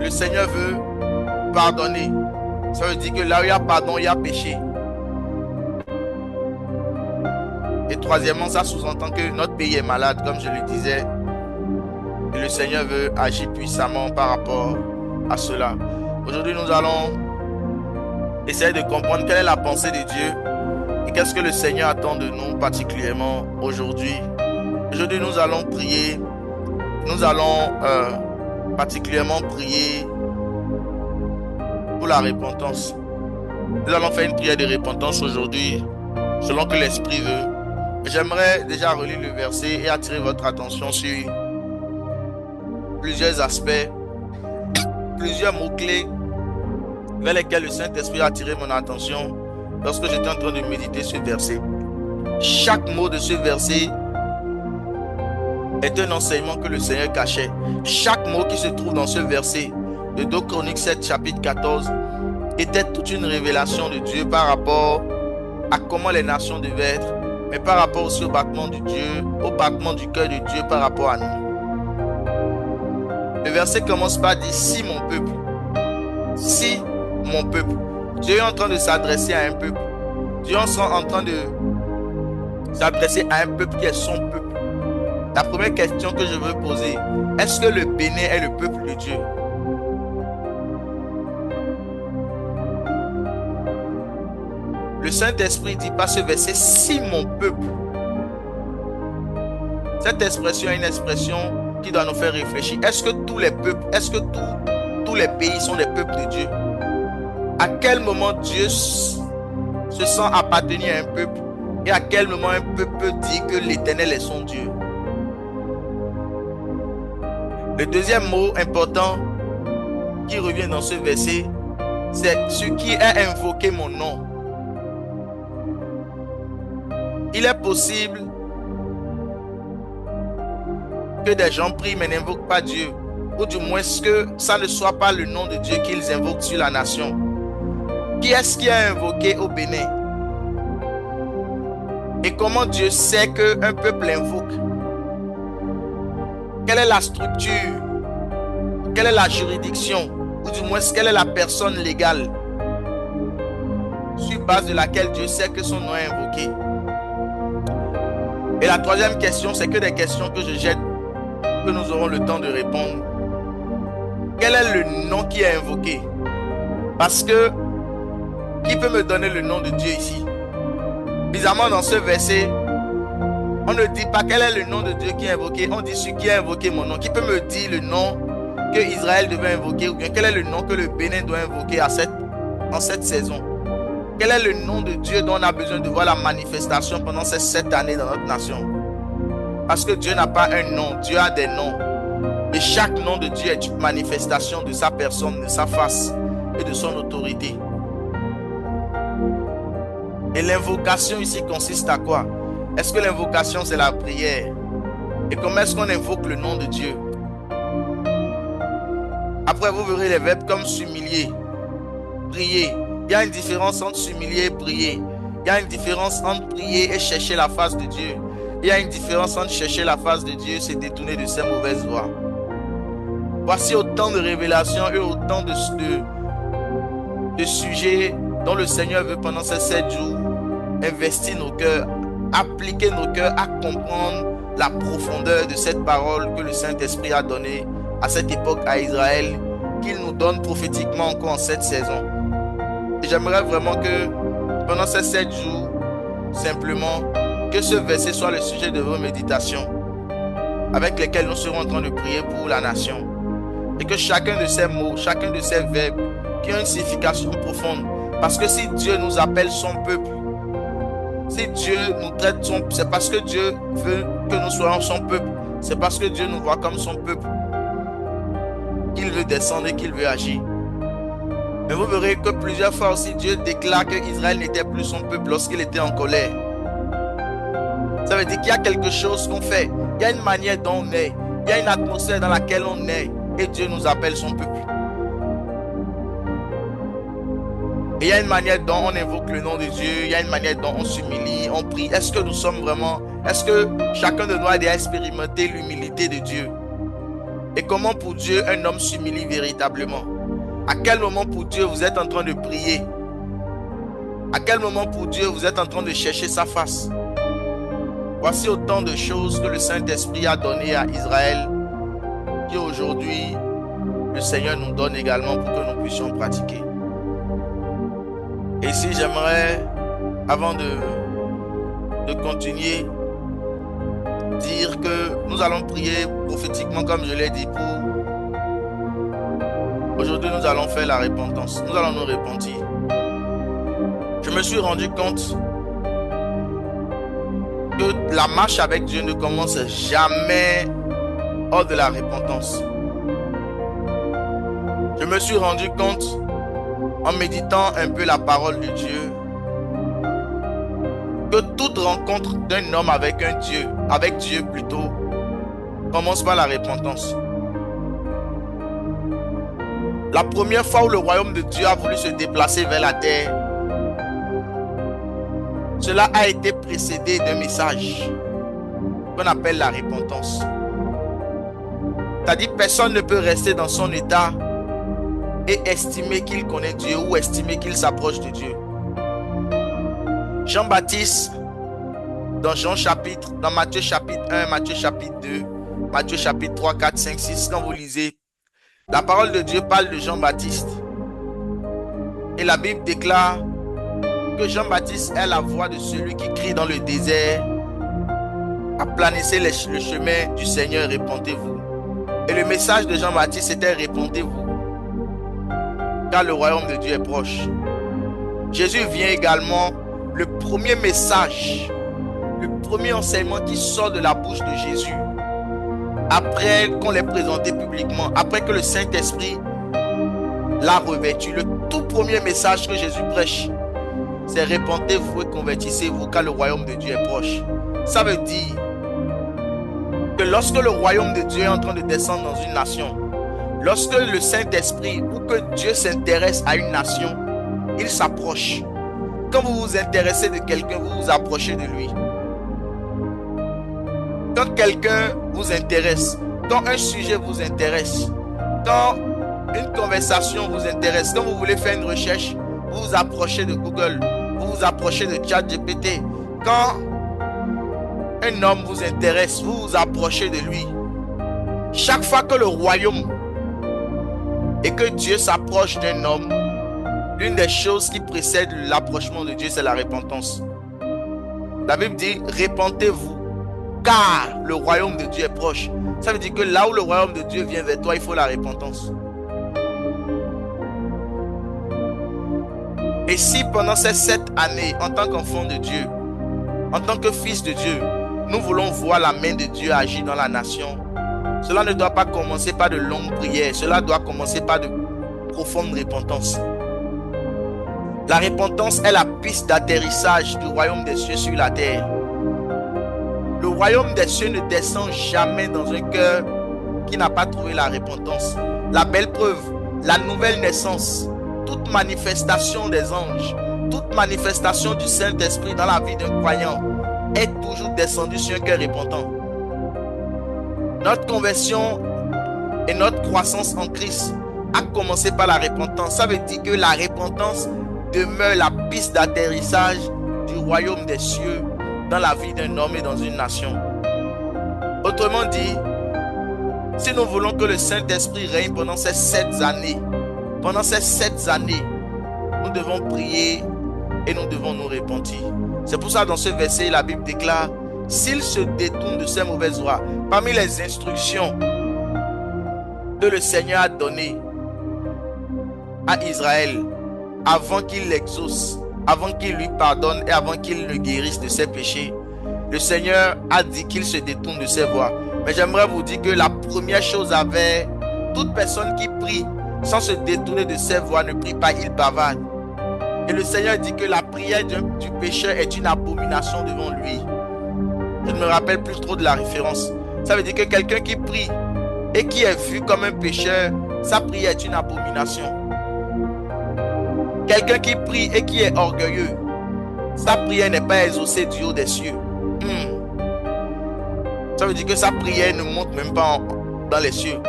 le Seigneur veut pardonner. Ça veut dire que là où il y a pardon, il y a péché. Et troisièmement, ça sous-entend que notre pays est malade, comme je le disais. Et le Seigneur veut agir puissamment par rapport à cela. Aujourd'hui, nous allons essayer de comprendre quelle est la pensée de Dieu et qu'est-ce que le Seigneur attend de nous particulièrement aujourd'hui. Aujourd'hui, nous allons prier. Nous allons particulièrement prier pour la repentance. Nous allons faire une prière de repentance aujourd'hui, selon que l'Esprit veut. J'aimerais déjà relire le verset et attirer votre attention sur plusieurs aspects, plusieurs mots-clés vers lesquels le Saint-Esprit a attiré mon attention lorsque j'étais en train de méditer ce verset. Chaque mot de ce verset est un enseignement que le Seigneur cachait. Chaque mot qui se trouve dans ce verset de 2 Chroniques 7, chapitre 14, était toute une révélation de Dieu par rapport à comment les nations devaient être, mais par rapport aussi au battement du Dieu, au battement du cœur de Dieu par rapport à nous. Le verset commence par dire: si mon peuple, si mon peuple. Dieu est en train de s'adresser à un peuple. Dieu est en train de s'adresser à un peuple qui est son peuple. La première question que je veux poser: est-ce que le Bénin est le peuple de Dieu? Le Saint-Esprit dit par ce verset: si mon peuple. Cette expression est une expression qui doit nous faire réfléchir. Est-ce que tous les peuples, est-ce que tous les pays sont des peuples de Dieu? À quel moment Dieu se sent appartenir à un peuple et à quel moment un peuple peut dire que l'Éternel est son Dieu? Le deuxième mot important qui revient dans ce verset, c'est ce qui est invoqué mon nom. Il est possible que des gens prient mais n'invoquent pas Dieu, ou du moins que ça ne soit pas le nom de Dieu qu'ils invoquent sur la nation. Qui est-ce qui a invoqué au Bénin? Et comment Dieu sait qu'un peuple invoque? Quelle est la structure? Quelle est la juridiction? Ou du moins, quelle est la personne légale sur base de laquelle Dieu sait que son nom est invoqué? Et la troisième question, c'est que des questions que je jette, que nous aurons le temps de répondre. Quel est le nom qui est invoqué? Parce que, qui peut me donner le nom de Dieu ici? Bizarrement, dans ce verset, on ne dit pas quel est le nom de Dieu qui est invoqué, on dit celui qui a invoqué mon nom. Qui peut me dire le nom que Israël devait invoquer, ou bien quel est le nom que le Bénin doit invoquer en cette saison? Quel est le nom de Dieu dont on a besoin de voir la manifestation pendant ces 7 années dans notre nation? Parce que Dieu n'a pas un nom, Dieu a des noms. Et chaque nom de Dieu est une manifestation de sa personne, de sa face et de son autorité. Et l'invocation ici consiste à quoi? Est-ce que l'invocation c'est la prière? Et comment est-ce qu'on invoque le nom de Dieu? Après vous verrez les verbes comme s'humilier, prier. Il y a une différence entre s'humilier et prier. Il y a une différence entre prier et chercher la face de Dieu. Il y a une différence entre chercher la face de Dieu et se détourner de ses mauvaises voies. Voici autant de révélations et autant de sujets dont le Seigneur veut pendant ces 7 jours investir nos cœurs, appliquer nos cœurs à comprendre la profondeur de cette parole que le Saint-Esprit a donnée à cette époque à Israël, qu'il nous donne prophétiquement encore en cette saison. Et j'aimerais vraiment que pendant ces 7 jours, simplement, que ce verset soit le sujet de vos méditations avec lesquelles nous serons en train de prier pour la nation. Et que chacun de ces mots, chacun de ces verbes qui ont une signification profonde. Parce que si Dieu nous appelle son peuple, si Dieu nous traite c'est parce que Dieu veut que nous soyons son peuple. C'est parce que Dieu nous voit comme son peuple qu'il veut descendre et qu'il veut agir. Mais vous verrez que plusieurs fois aussi Dieu déclare que Israël n'était plus son peuple lorsqu'il était en colère. Ça veut dire qu'il y a quelque chose qu'on fait. Il y a une manière dont on est. Il y a une atmosphère dans laquelle on est. Et Dieu nous appelle son peuple. Et il y a une manière dont on invoque le nom de Dieu. Il y a une manière dont on s'humilie, on prie. Est-ce que nous sommes vraiment... Est-ce que chacun de nous a déjà expérimenté l'humilité de Dieu? Et comment pour Dieu un homme s'humilie véritablement? À quel moment pour Dieu vous êtes en train de prier? À quel moment pour Dieu vous êtes en train de chercher sa face? Voici autant de choses que le Saint-Esprit a donné à Israël, qui aujourd'hui le Seigneur nous donne également pour que nous puissions pratiquer. Et ici j'aimerais, avant de continuer, dire que nous allons prier prophétiquement comme je l'ai dit pour... Aujourd'hui nous allons faire la repentance, nous allons nous repentir. Je me suis rendu compte que la marche avec Dieu ne commence jamais hors de la repentance. Je me suis rendu compte en méditant un peu la parole de Dieu que toute rencontre d'un homme avec Dieu plutôt, commence par la repentance. La première fois où le royaume de Dieu a voulu se déplacer vers la terre, cela a été précédé d'un message qu'on appelle la repentance. C'est-à-dire que personne ne peut rester dans son état et estimer qu'il connaît Dieu ou estimer qu'il s'approche de Dieu. Jean-Baptiste, dans Matthieu chapitre 1, Matthieu chapitre 2, Matthieu chapitre 3, 4, 5, 6, quand vous lisez, la parole de Dieu parle de Jean-Baptiste. Et la Bible déclare que Jean-Baptiste est la voix de celui qui crie dans le désert: aplanissez le chemin du Seigneur, répentez-vous. Et le message de Jean-Baptiste était: répentez-vous. car le royaume de Dieu est proche. Jésus vient également, le premier message, le premier enseignement qui sort de la bouche de Jésus, après qu'on l'ait présenté publiquement, après que le Saint-Esprit l'a revêtu, le tout premier message que Jésus prêche, c'est répentez-vous et convertissez-vous car le royaume de Dieu est proche. Ça veut dire que lorsque le royaume de Dieu est en train de descendre dans une nation, lorsque le Saint-Esprit ou que Dieu s'intéresse à une nation, il s'approche. Quand vous vous intéressez de quelqu'un, vous vous approchez de lui. Quand quelqu'un vous intéresse, quand un sujet vous intéresse, quand une conversation vous intéresse, quand vous voulez faire une recherche, vous vous approchez de Google, vous vous approchez de ChatGPT. Quand un homme vous intéresse, vous vous approchez de lui. Chaque fois que le royaume et que Dieu s'approche d'un homme, l'une des choses qui précède l'approchement de Dieu, c'est la repentance. La Bible dit, répentez-vous, car le royaume de Dieu est proche. Ça veut dire que là où le royaume de Dieu vient vers toi, il faut la repentance. Et si pendant ces 7 années, en tant qu'enfant de Dieu, en tant que fils de Dieu, nous voulons voir la main de Dieu agir dans la nation, cela ne doit pas commencer par de longues prières, cela doit commencer par de profondes repentances. La repentance est la piste d'atterrissage du royaume des cieux sur la terre. Le royaume des cieux ne descend jamais dans un cœur qui n'a pas trouvé la repentance. La belle preuve, la nouvelle naissance, toute manifestation des anges, toute manifestation du Saint-Esprit dans la vie d'un croyant est toujours descendue sur un cœur repentant. Notre conversion et notre croissance en Christ a commencé par la repentance. Ça veut dire que la repentance demeure la piste d'atterrissage du royaume des cieux dans la vie d'un homme et dans une nation. Autrement dit, si nous voulons que le Saint-Esprit règne pendant ces 7 années, nous devons prier et nous devons nous repentir. C'est pour ça dans ce verset, la Bible déclare, s'il se détourne de ses mauvaises voies, parmi les instructions que le Seigneur a données à Israël, avant qu'il l'exauce, avant qu'il lui pardonne et avant qu'il le guérisse de ses péchés, le Seigneur a dit qu'il se détourne de ses voies. Mais j'aimerais vous dire que la première chose avait, toute personne qui prie sans se détourner de ses voies ne prie pas, il bavarde. Et le Seigneur dit que la prière du pécheur est une abomination devant lui. Je ne me rappelle plus trop de la référence. Ça veut dire que quelqu'un qui prie et qui est vu comme un pécheur, sa prière est une abomination. Quelqu'un qui prie et qui est orgueilleux, sa prière n'est pas exaucée du haut des cieux. Ça veut dire que sa prière ne monte même pas dans les cieux.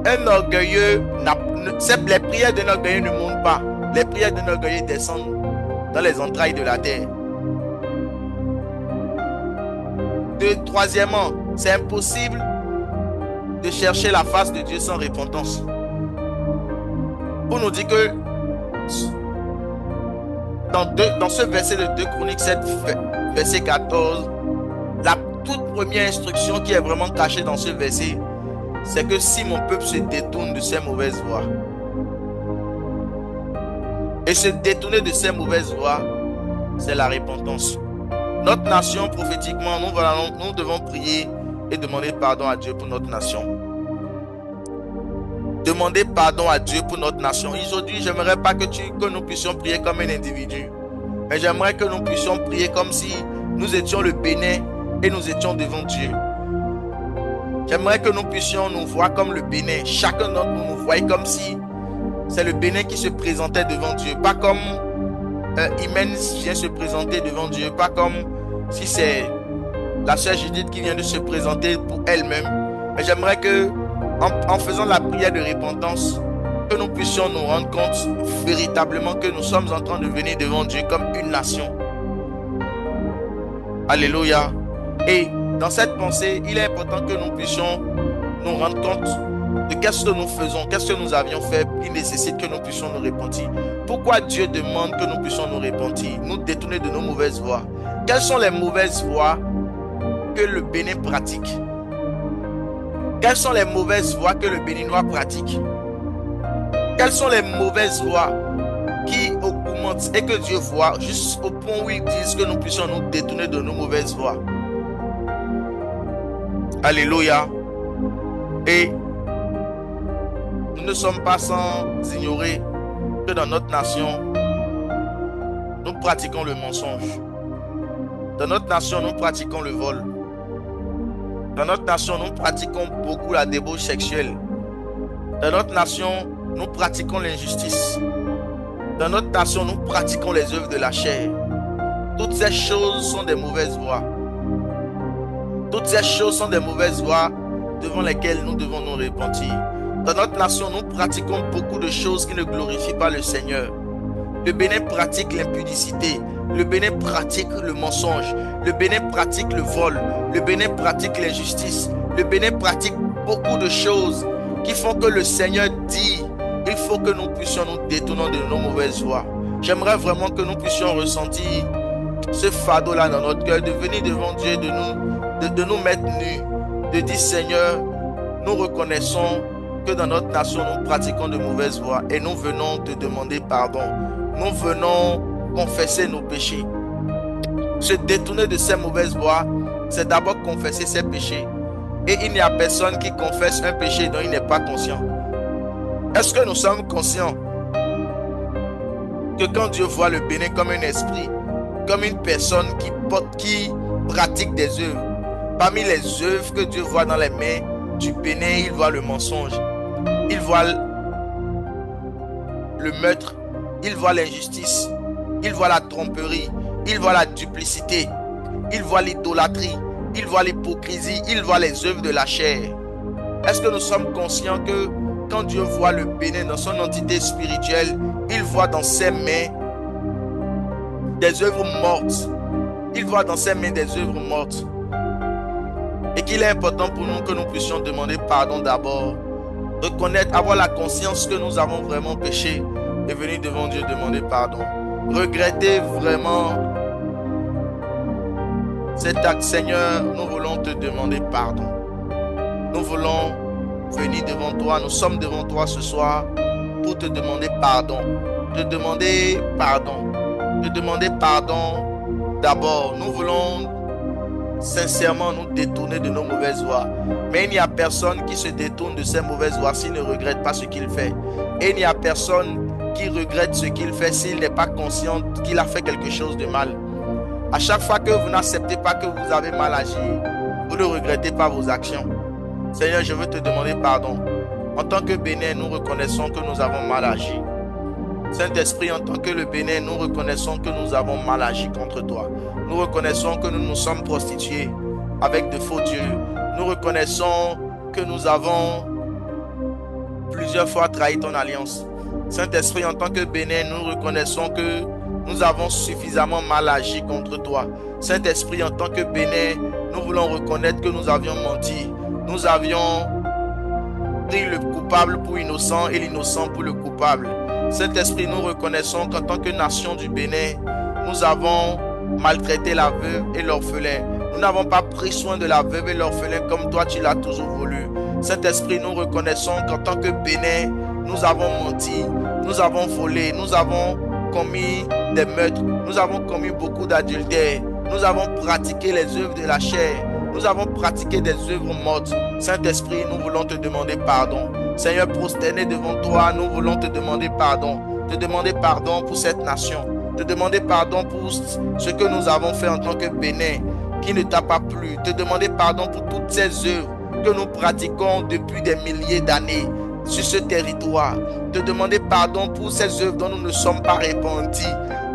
Un orgueilleux, les prières d'un orgueilleux ne montent pas. Les prières d'un orgueilleux descendent dans les entrailles de la terre. Troisièmement, c'est impossible de chercher la face de Dieu sans repentance. On nous dit que dans ce verset de 2 Chroniques 7, verset 14, la toute première instruction qui est vraiment cachée dans ce verset, c'est que si mon peuple se détourne de ses mauvaises voies, et se détourner de ses mauvaises voies, c'est la repentance. Notre nation, prophétiquement, nous devons prier et demander pardon à Dieu pour notre nation. Demander pardon à Dieu pour notre nation. Aujourd'hui, j'aimerais pas que nous puissions prier comme un individu, mais j'aimerais que nous puissions prier comme si nous étions le Bénin et nous étions devant Dieu. J'aimerais que nous puissions nous voir comme le Bénin. Chacun d'entre nous nous voyait comme si c'est le Bénin qui se présentait devant Dieu. Pas comme Imens vient se présenter devant Dieu. Pas comme si c'est la sœur Judith qui vient de se présenter pour elle-même. Mais j'aimerais que, en faisant la prière de repentance, que nous puissions nous rendre compte véritablement que nous sommes en train de venir devant Dieu comme une nation. Alléluia. Et dans cette pensée, il est important que nous puissions nous rendre compte de qu'est-ce que nous faisons, qu'est-ce que nous avions fait qui nécessite que nous puissions nous repentir. Pourquoi Dieu demande que nous puissions nous repentir, nous détourner de nos mauvaises voies? Quelles sont les mauvaises voies que le Bénin pratique? Quelles sont les mauvaises voies que le Béninois pratique? Quelles sont les mauvaises voies qui augmentent et que Dieu voit jusqu'au point où ils disent que nous puissions nous détourner de nos mauvaises voies? Alléluia. Et nous ne sommes pas sans ignorer que dans notre nation, nous pratiquons le mensonge. Dans notre nation, nous pratiquons le vol. Dans notre nation, nous pratiquons beaucoup la débauche sexuelle. Dans notre nation, nous pratiquons l'injustice. Dans notre nation, nous pratiquons les œuvres de la chair. Toutes ces choses sont des mauvaises voies. Toutes ces choses sont des mauvaises voies devant lesquelles nous devons nous repentir. Dans notre nation, nous pratiquons beaucoup de choses qui ne glorifient pas le Seigneur. Le Bénin pratique l'impudicité. Le Bénin pratique le mensonge. Le Bénin pratique le vol. Le Bénin pratique l'injustice. Le Bénin pratique beaucoup de choses qui font que le Seigneur dit: il faut que nous puissions nous détourner de nos mauvaises voies. J'aimerais vraiment que nous puissions ressentir ce fardeau-là dans notre cœur, de venir devant Dieu, de nous mettre nus, de dire: Seigneur, nous reconnaissons que dans notre nation, nous pratiquons de mauvaises voies et nous venons te demander pardon. Nous venons confesser nos péchés. Se détourner de ces mauvaises voies, c'est d'abord confesser ses péchés. Et il n'y a personne qui confesse un péché dont il n'est pas conscient. Est-ce que nous sommes conscients que quand Dieu voit le Bénin comme un esprit, comme une personne qui pratique des œuvres, parmi les œuvres que Dieu voit dans les mains du Bénin, il voit le mensonge, il voit le meurtre, il voit l'injustice, il voit la tromperie, il voit la duplicité, il voit l'idolâtrie, il voit l'hypocrisie, il voit les œuvres de la chair. Est-ce que nous sommes conscients que quand Dieu voit le Bénin dans son entité spirituelle, il voit dans ses mains des œuvres mortes? Il voit dans ses mains des œuvres mortes. Et qu'il est important pour nous que nous puissions demander pardon d'abord, reconnaître, avoir la conscience que nous avons vraiment péché et venir devant Dieu demander pardon. Regretter vraiment cet acte. Seigneur, nous voulons te demander pardon. Nous voulons venir devant toi. Nous sommes devant toi ce soir pour te demander pardon. Te demander pardon. Te demander pardon d'abord. Nous voulons sincèrement nous détourner de nos mauvaises voies. Mais il n'y a personne qui se détourne de ses mauvaises voies s'il ne regrette pas ce qu'il fait. Et il n'y a personne qui regrette ce qu'il fait s'il n'est pas conscient qu'il a fait quelque chose de mal. À chaque fois que vous n'acceptez pas que vous avez mal agi, vous ne regrettez pas vos actions. Seigneur, je veux te demander pardon. En tant que Bénin, nous reconnaissons que nous avons mal agi. Saint-Esprit, en tant que le Bénin, nous reconnaissons que nous avons mal agi contre toi. Nous reconnaissons que nous nous sommes prostitués avec de faux dieux. Nous reconnaissons que nous avons plusieurs fois trahi ton alliance. Saint-Esprit, en tant que Bénin, nous reconnaissons que nous avons suffisamment mal agi contre toi. Saint-Esprit, en tant que Bénin, nous voulons reconnaître que nous avions menti. Nous avions pris le coupable pour innocent et l'innocent pour le coupable. Saint-Esprit, nous reconnaissons qu'en tant que nation du Bénin, nous avons maltraité la veuve et l'orphelin. Nous n'avons pas pris soin de la veuve et l'orphelin comme toi tu l'as toujours voulu. Saint-Esprit, nous reconnaissons qu'en tant que Bénin, nous avons menti, nous avons volé, nous avons commis des meurtres, nous avons commis beaucoup d'adultères, nous avons pratiqué les œuvres de la chair, nous avons pratiqué des œuvres mortes. Saint-Esprit, nous voulons te demander pardon. Seigneur, prosterné devant toi, nous voulons te demander pardon. Te demander pardon pour cette nation. Te demander pardon pour ce que nous avons fait en tant que Bénin qui ne t'a pas plu. Te demander pardon pour toutes ces œuvres que nous pratiquons depuis des milliers d'années sur ce territoire. Te demander pardon pour ces œuvres dont nous ne sommes pas répandus,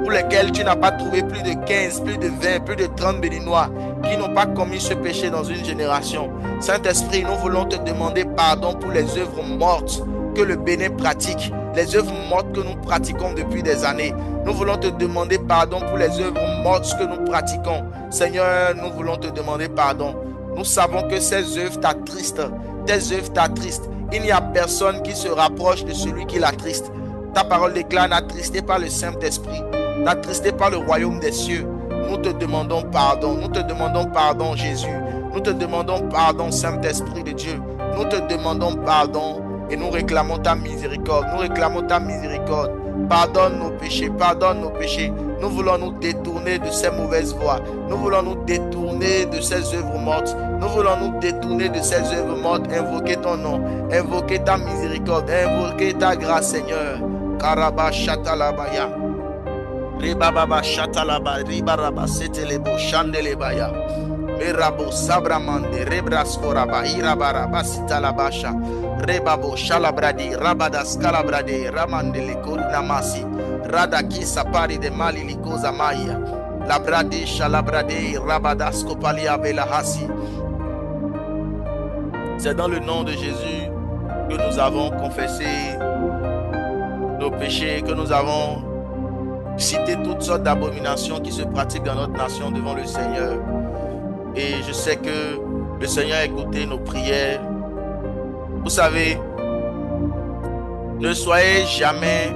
pour lesquelles tu n'as pas trouvé plus de 15, plus de 20, plus de 30 Béninois qui n'ont pas commis ce péché dans une génération. Saint-Esprit, nous voulons te demander pardon pour les œuvres mortes que le Bénin pratique, les œuvres mortes que nous pratiquons depuis des années. Nous voulons te demander pardon pour les œuvres mortes que nous pratiquons. Seigneur, nous voulons te demander pardon. Nous savons que ces œuvres t'attristent, tes œuvres t'attristent. Il n'y a personne qui se rapproche de celui qui l'attriste. Ta parole déclare: n'attristé par le Saint-Esprit, n'attristé par le royaume des cieux. Nous te demandons pardon, nous te demandons pardon Jésus, nous te demandons pardon Saint-Esprit de Dieu, nous te demandons pardon Et nous réclamons ta miséricorde. Nous réclamons ta miséricorde. Pardonne nos péchés. Pardonne nos péchés. Nous voulons nous détourner de ces mauvaises voies. Nous voulons nous détourner de ces œuvres mortes. Nous voulons nous détourner de ces œuvres mortes. Invoquer ton nom. Invoquer ta miséricorde. Invoquer ta grâce, Seigneur. Karaba Shatalabaya. Ribababa Shatalaba. Ribaraba Setelebo Chandelebaya. Merabo Sabramande. Rebraskoraba. Irabaraba Sitalabasha. Rebabo Shalabradi. Rabadas Kalabrade. Ramandele Korinamasi. Radaki Sapari de Maliliko Zamaya. Labrade Shalabrade. Rabadas Kopalia Velahasi. C'est dans le nom de Jésus que nous avons confessé nos péchés, que nous avons cité toutes sortes d'abominations qui se pratiquent dans notre nation devant le Seigneur. Et je sais que le Seigneur a écouté nos prières. Vous savez, ne soyez jamais,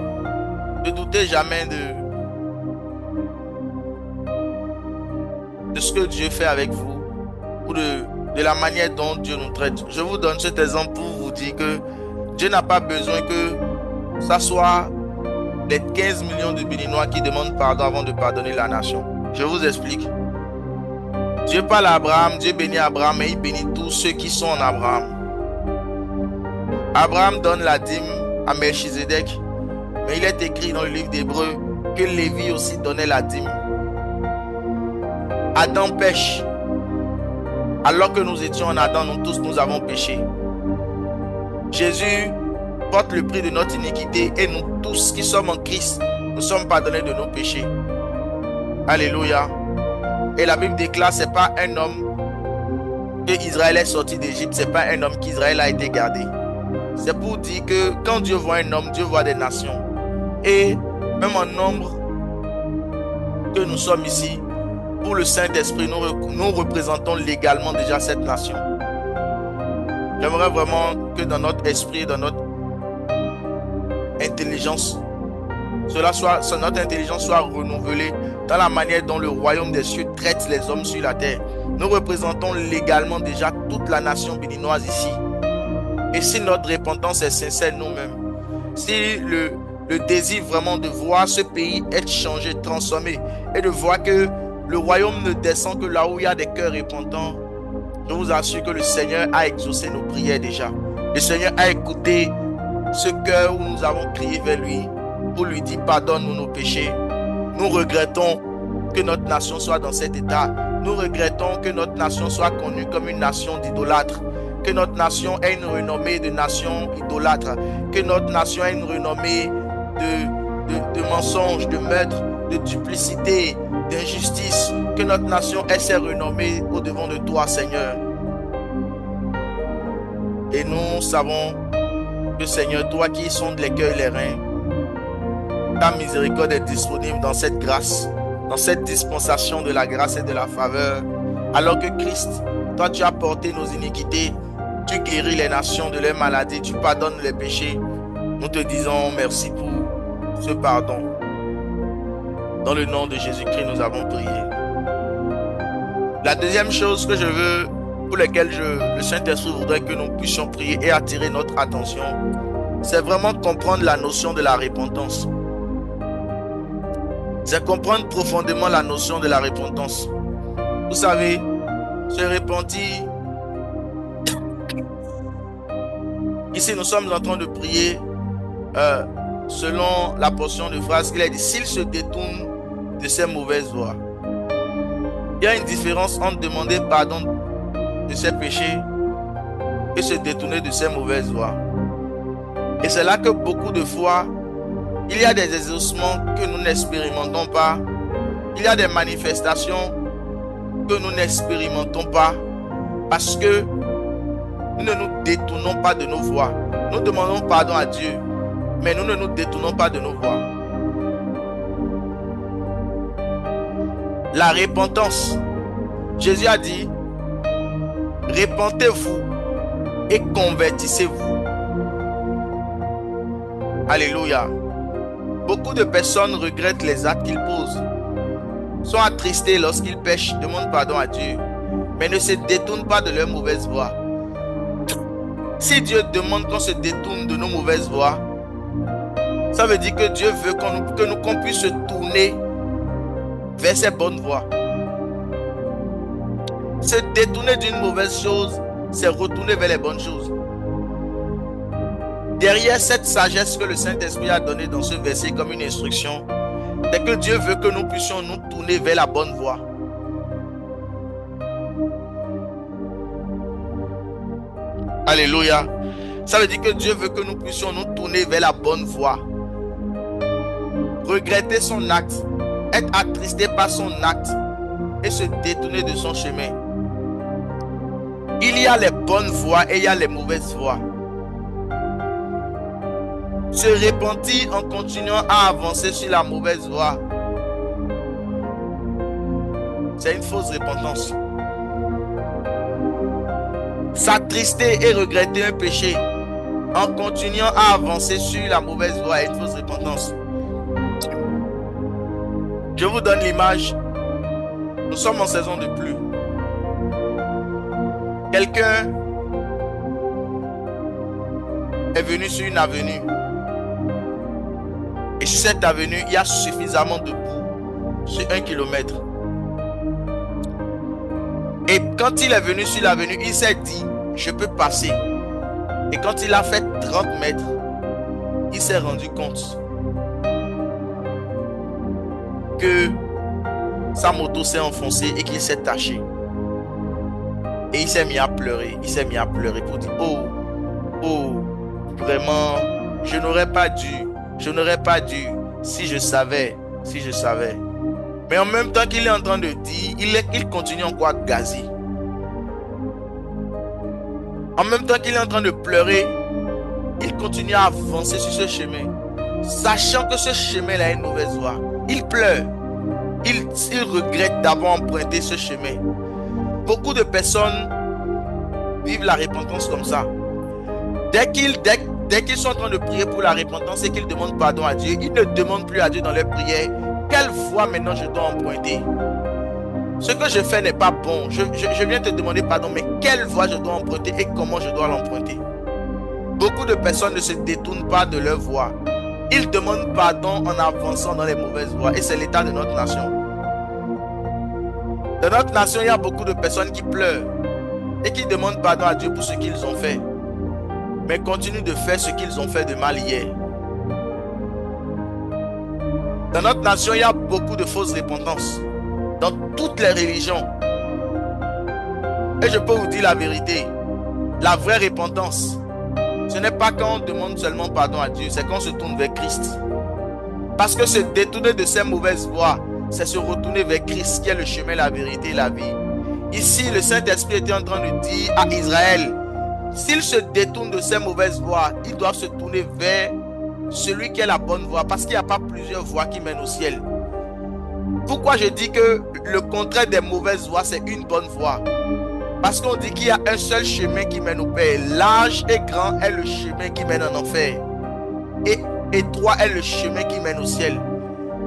ne doutez jamais de ce que Dieu fait avec vous ou de la manière dont Dieu nous traite. Je vous donne cet exemple pour vous dire que Dieu n'a pas besoin que ça soit les 15 millions de Béninois qui demandent pardon avant de pardonner la nation. Je vous explique. Dieu parle à Abraham, Dieu bénit Abraham et il bénit tous ceux qui sont en Abraham. Abraham donne la dîme à Melchizedek, mais il est écrit dans le livre d'Hébreux que Lévi aussi donnait la dîme. Adam pêche. Alors que nous étions en Adam, nous tous nous avons péché. Jésus porte le prix de notre iniquité et nous tous qui sommes en Christ, nous sommes pardonnés de nos péchés. Alléluia. Et la Bible déclare, c'est pas un homme que Israël est sorti d'Égypte, c'est pas un homme qu'Israël a été gardé. C'est pour dire que quand Dieu voit un homme, Dieu voit des nations. Et même en nombre que nous sommes ici, pour le Saint-Esprit, nous représentons légalement déjà cette nation. J'aimerais vraiment que dans notre esprit, dans notre intelligence, notre intelligence soit renouvelée dans la manière dont le royaume des cieux traite les hommes sur la terre. Nous représentons légalement déjà toute la nation béninoise ici. Et si notre repentance est sincère nous-mêmes, si le désir vraiment de voir ce pays être changé, transformé, et de voir que le royaume ne descend que là où il y a des cœurs repentants, je vous assure que le Seigneur a exaucé nos prières déjà. Le Seigneur a écouté ce cœur où nous avons crié vers lui pour lui dire pardonne-nous nos péchés. Nous regrettons que notre nation soit dans cet état. Nous regrettons que notre nation soit connue comme une nation d'idolâtres. Que notre nation ait une renommée de nation idolâtre. Que notre nation ait une renommée de mensonges, de meurtres, de duplicité, d'injustice. Que notre nation ait ses renommées au-devant de toi, Seigneur. Et nous savons que, Seigneur, toi qui sondes les cœurs et les reins, ta miséricorde est disponible dans cette grâce, dans cette dispensation de la grâce et de la faveur. Alors que Christ, toi tu as porté nos iniquités, tu guéris les nations de leurs maladies, tu pardonnes les péchés. Nous te disons merci pour ce pardon. Dans le nom de Jésus-Christ, nous avons prié. La deuxième chose que je veux, pour laquelle le Saint-Esprit voudrait que nous puissions prier et attirer notre attention, c'est vraiment comprendre la notion de la repentance. C'est comprendre profondément la notion de la repentance. Vous savez, se repentir. Ici, nous sommes en train de prier selon la portion de phrase qu'il a dit, s'il se détourne de ses mauvaises voies. Il y a une différence entre demander pardon de ses péchés et se détourner de ses mauvaises voies. Et c'est là que beaucoup de fois, il y a des exaucements que nous n'expérimentons pas. Il y a des manifestations que nous n'expérimentons pas parce que nous ne nous détournons pas de nos voies. Nous demandons pardon à Dieu, mais nous ne nous détournons pas de nos voies. La repentance. Jésus a dit, repentez-vous et convertissez-vous. Alléluia. Beaucoup de personnes regrettent les actes qu'ils posent, sont attristés lorsqu'ils pêchent, demandent pardon à Dieu, mais ne se détournent pas de leur mauvaise voie. Si Dieu demande qu'on se détourne de nos mauvaises voies, ça veut dire que Dieu veut qu'on puisse se tourner vers ses bonnes voies. Se détourner d'une mauvaise chose, c'est retourner vers les bonnes choses. Derrière cette sagesse que le Saint-Esprit a donnée dans ce verset comme une instruction, c'est que Dieu veut que nous puissions nous tourner vers la bonne voie. Alléluia. Ça veut dire que Dieu veut que nous puissions nous tourner vers la bonne voie. Regretter son acte, être attristé par son acte et se détourner de son chemin. Il y a les bonnes voies et il y a les mauvaises voies. Se repentir en continuant à avancer sur la mauvaise voie, c'est une fausse repentance. S'attrister et regretter un péché en continuant à avancer sur la mauvaise voie est une fausse repentance. Je vous donne l'image. Nous sommes en saison de pluie. Quelqu'un est venu sur une avenue. Et sur cette avenue, il y a suffisamment de boue sur 1 kilomètre. Et quand il est venu sur l'avenue, il s'est dit, je peux passer. Et quand il a fait 30 mètres, il s'est rendu compte que sa moto s'est enfoncée et qu'il s'est taché. Et il s'est mis à pleurer. Il s'est mis à pleurer pour dire, oh, vraiment, je n'aurais pas dû, si je savais. Mais en même temps qu'il est en train de dire, il continue encore à gazer. En même temps qu'il est en train de pleurer, il continue à avancer sur ce chemin, sachant que ce chemin-là est une mauvaise voie. Il pleure. Il regrette d'avoir emprunté ce chemin. Beaucoup de personnes vivent la repentance comme ça. Dès qu'ils sont en train de prier pour la repentance et qu'ils demandent pardon à Dieu, ils ne demandent plus à Dieu dans leur prière quelle voie maintenant je dois emprunter. Ce que je fais n'est pas bon. Je viens te demander pardon, mais quelle voie je dois emprunter et comment je dois l'emprunter. Beaucoup de personnes ne se détournent pas de leur voie. Ils demandent pardon en avançant dans les mauvaises voies. Et c'est l'état de notre nation. Dans notre nation, il y a beaucoup de personnes qui pleurent et qui demandent pardon à Dieu pour ce qu'ils ont fait, mais continuent de faire ce qu'ils ont fait de mal hier. Dans notre nation, il y a beaucoup de fausses repentances dans toutes les religions. Et je peux vous dire la vérité. La vraie repentance, ce n'est pas quand on demande seulement pardon à Dieu, c'est quand on se tourne vers Christ. Parce que se détourner de ces mauvaises voies, c'est se retourner vers Christ qui est le chemin, la vérité et la vie. Ici, le Saint-Esprit était en train de dire à Israël, s'ils se détournent de ces mauvaises voies, ils doivent se tourner vers celui qui est la bonne voie, parce qu'il n'y a pas plusieurs voies qui mènent au ciel. Pourquoi je dis que le contraire des mauvaises voies, c'est une bonne voie? Parce qu'on dit qu'il y a un seul chemin qui mène au Père. Large et grand est le chemin qui mène en enfer. Et étroit est le chemin qui mène au ciel.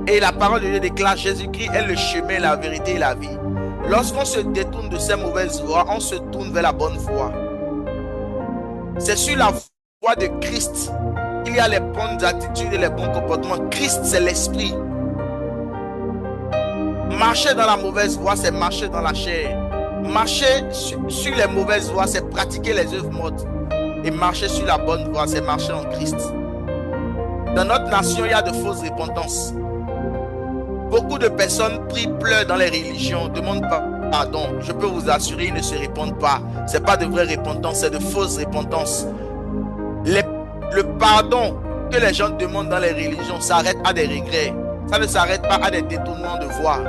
Et la parole de Dieu déclare, Jésus-Christ est le chemin, la vérité et la vie. Lorsqu'on se détourne de ces mauvaises voies, on se tourne vers la bonne voie. C'est sur la voie de Christ qu'il y a les bonnes attitudes et les bons comportements. Christ, c'est l'esprit. Marcher dans la mauvaise voie, c'est marcher dans la chair. Marcher sur les mauvaises voies, c'est pratiquer les œuvres mortes. Et marcher sur la bonne voie, c'est marcher en Christ. Dans notre nation, il y a de fausses repentances. Beaucoup de personnes prient, pleurent dans les religions, demandent pardon. Je peux vous assurer, ils ne se répandent pas. Ce n'est pas de vraie repentance, c'est de fausses repentances. Le pardon que les gens demandent dans les religions s'arrête à des regrets. Ça ne s'arrête pas à des détournements de voie.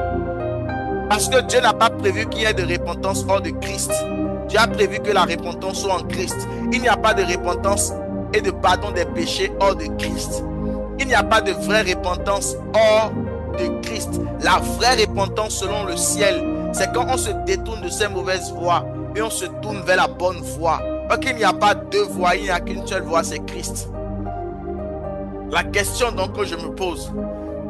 Parce que Dieu n'a pas prévu qu'il y ait de repentance hors de Christ. Dieu a prévu que la repentance soit en Christ. Il n'y a pas de repentance et de pardon des péchés hors de Christ. Il n'y a pas de vraie repentance hors de Christ. La vraie repentance selon le ciel, c'est quand on se détourne de ces mauvaises voies et on se tourne vers la bonne voie. Parce qu'il n'y a pas deux voies, il n'y a qu'une seule voie, c'est Christ. La question donc que je me pose,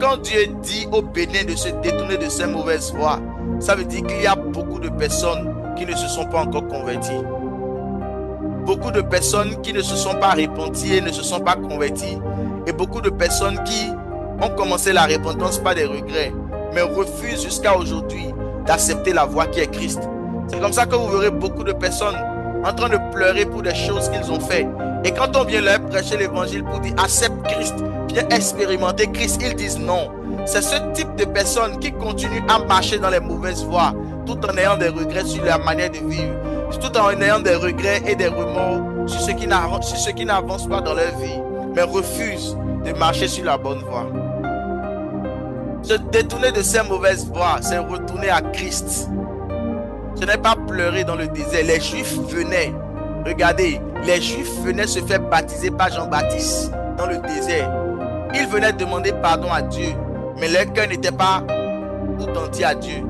quand Dieu dit au Bénin de se détourner de ces mauvaises voies, ça veut dire qu'il y a beaucoup de personnes qui ne se sont pas encore converties. beaucoup de personnes qui ne se sont pas repenties et ne se sont pas converties, et beaucoup de personnes qui ont commencé la repentance par des regrets, mais refusent jusqu'à aujourd'hui d'accepter la voie qui est Christ. C'est comme ça que vous verrez beaucoup de personnes en train de pleurer pour des choses qu'ils ont fait. Et quand on vient leur prêcher l'évangile pour dire accepte Christ, viens expérimenter Christ, ils disent non. C'est ce type de personnes qui continuent à marcher dans les mauvaises voies, tout en ayant des regrets sur leur manière de vivre, tout en ayant des regrets et des remords sur ceux qui n'avancent pas dans leur vie, mais refusent de marcher sur la bonne voie. Se détourner de ces mauvaises voies, c'est retourner à Christ. Ce n'est pas pleurer dans le désert. Les Juifs venaient, regardez, les Juifs venaient se faire baptiser par Jean-Baptiste dans le désert. Ils venaient demander pardon à Dieu, mais leur cœur n'était pas tout entier à Dieu.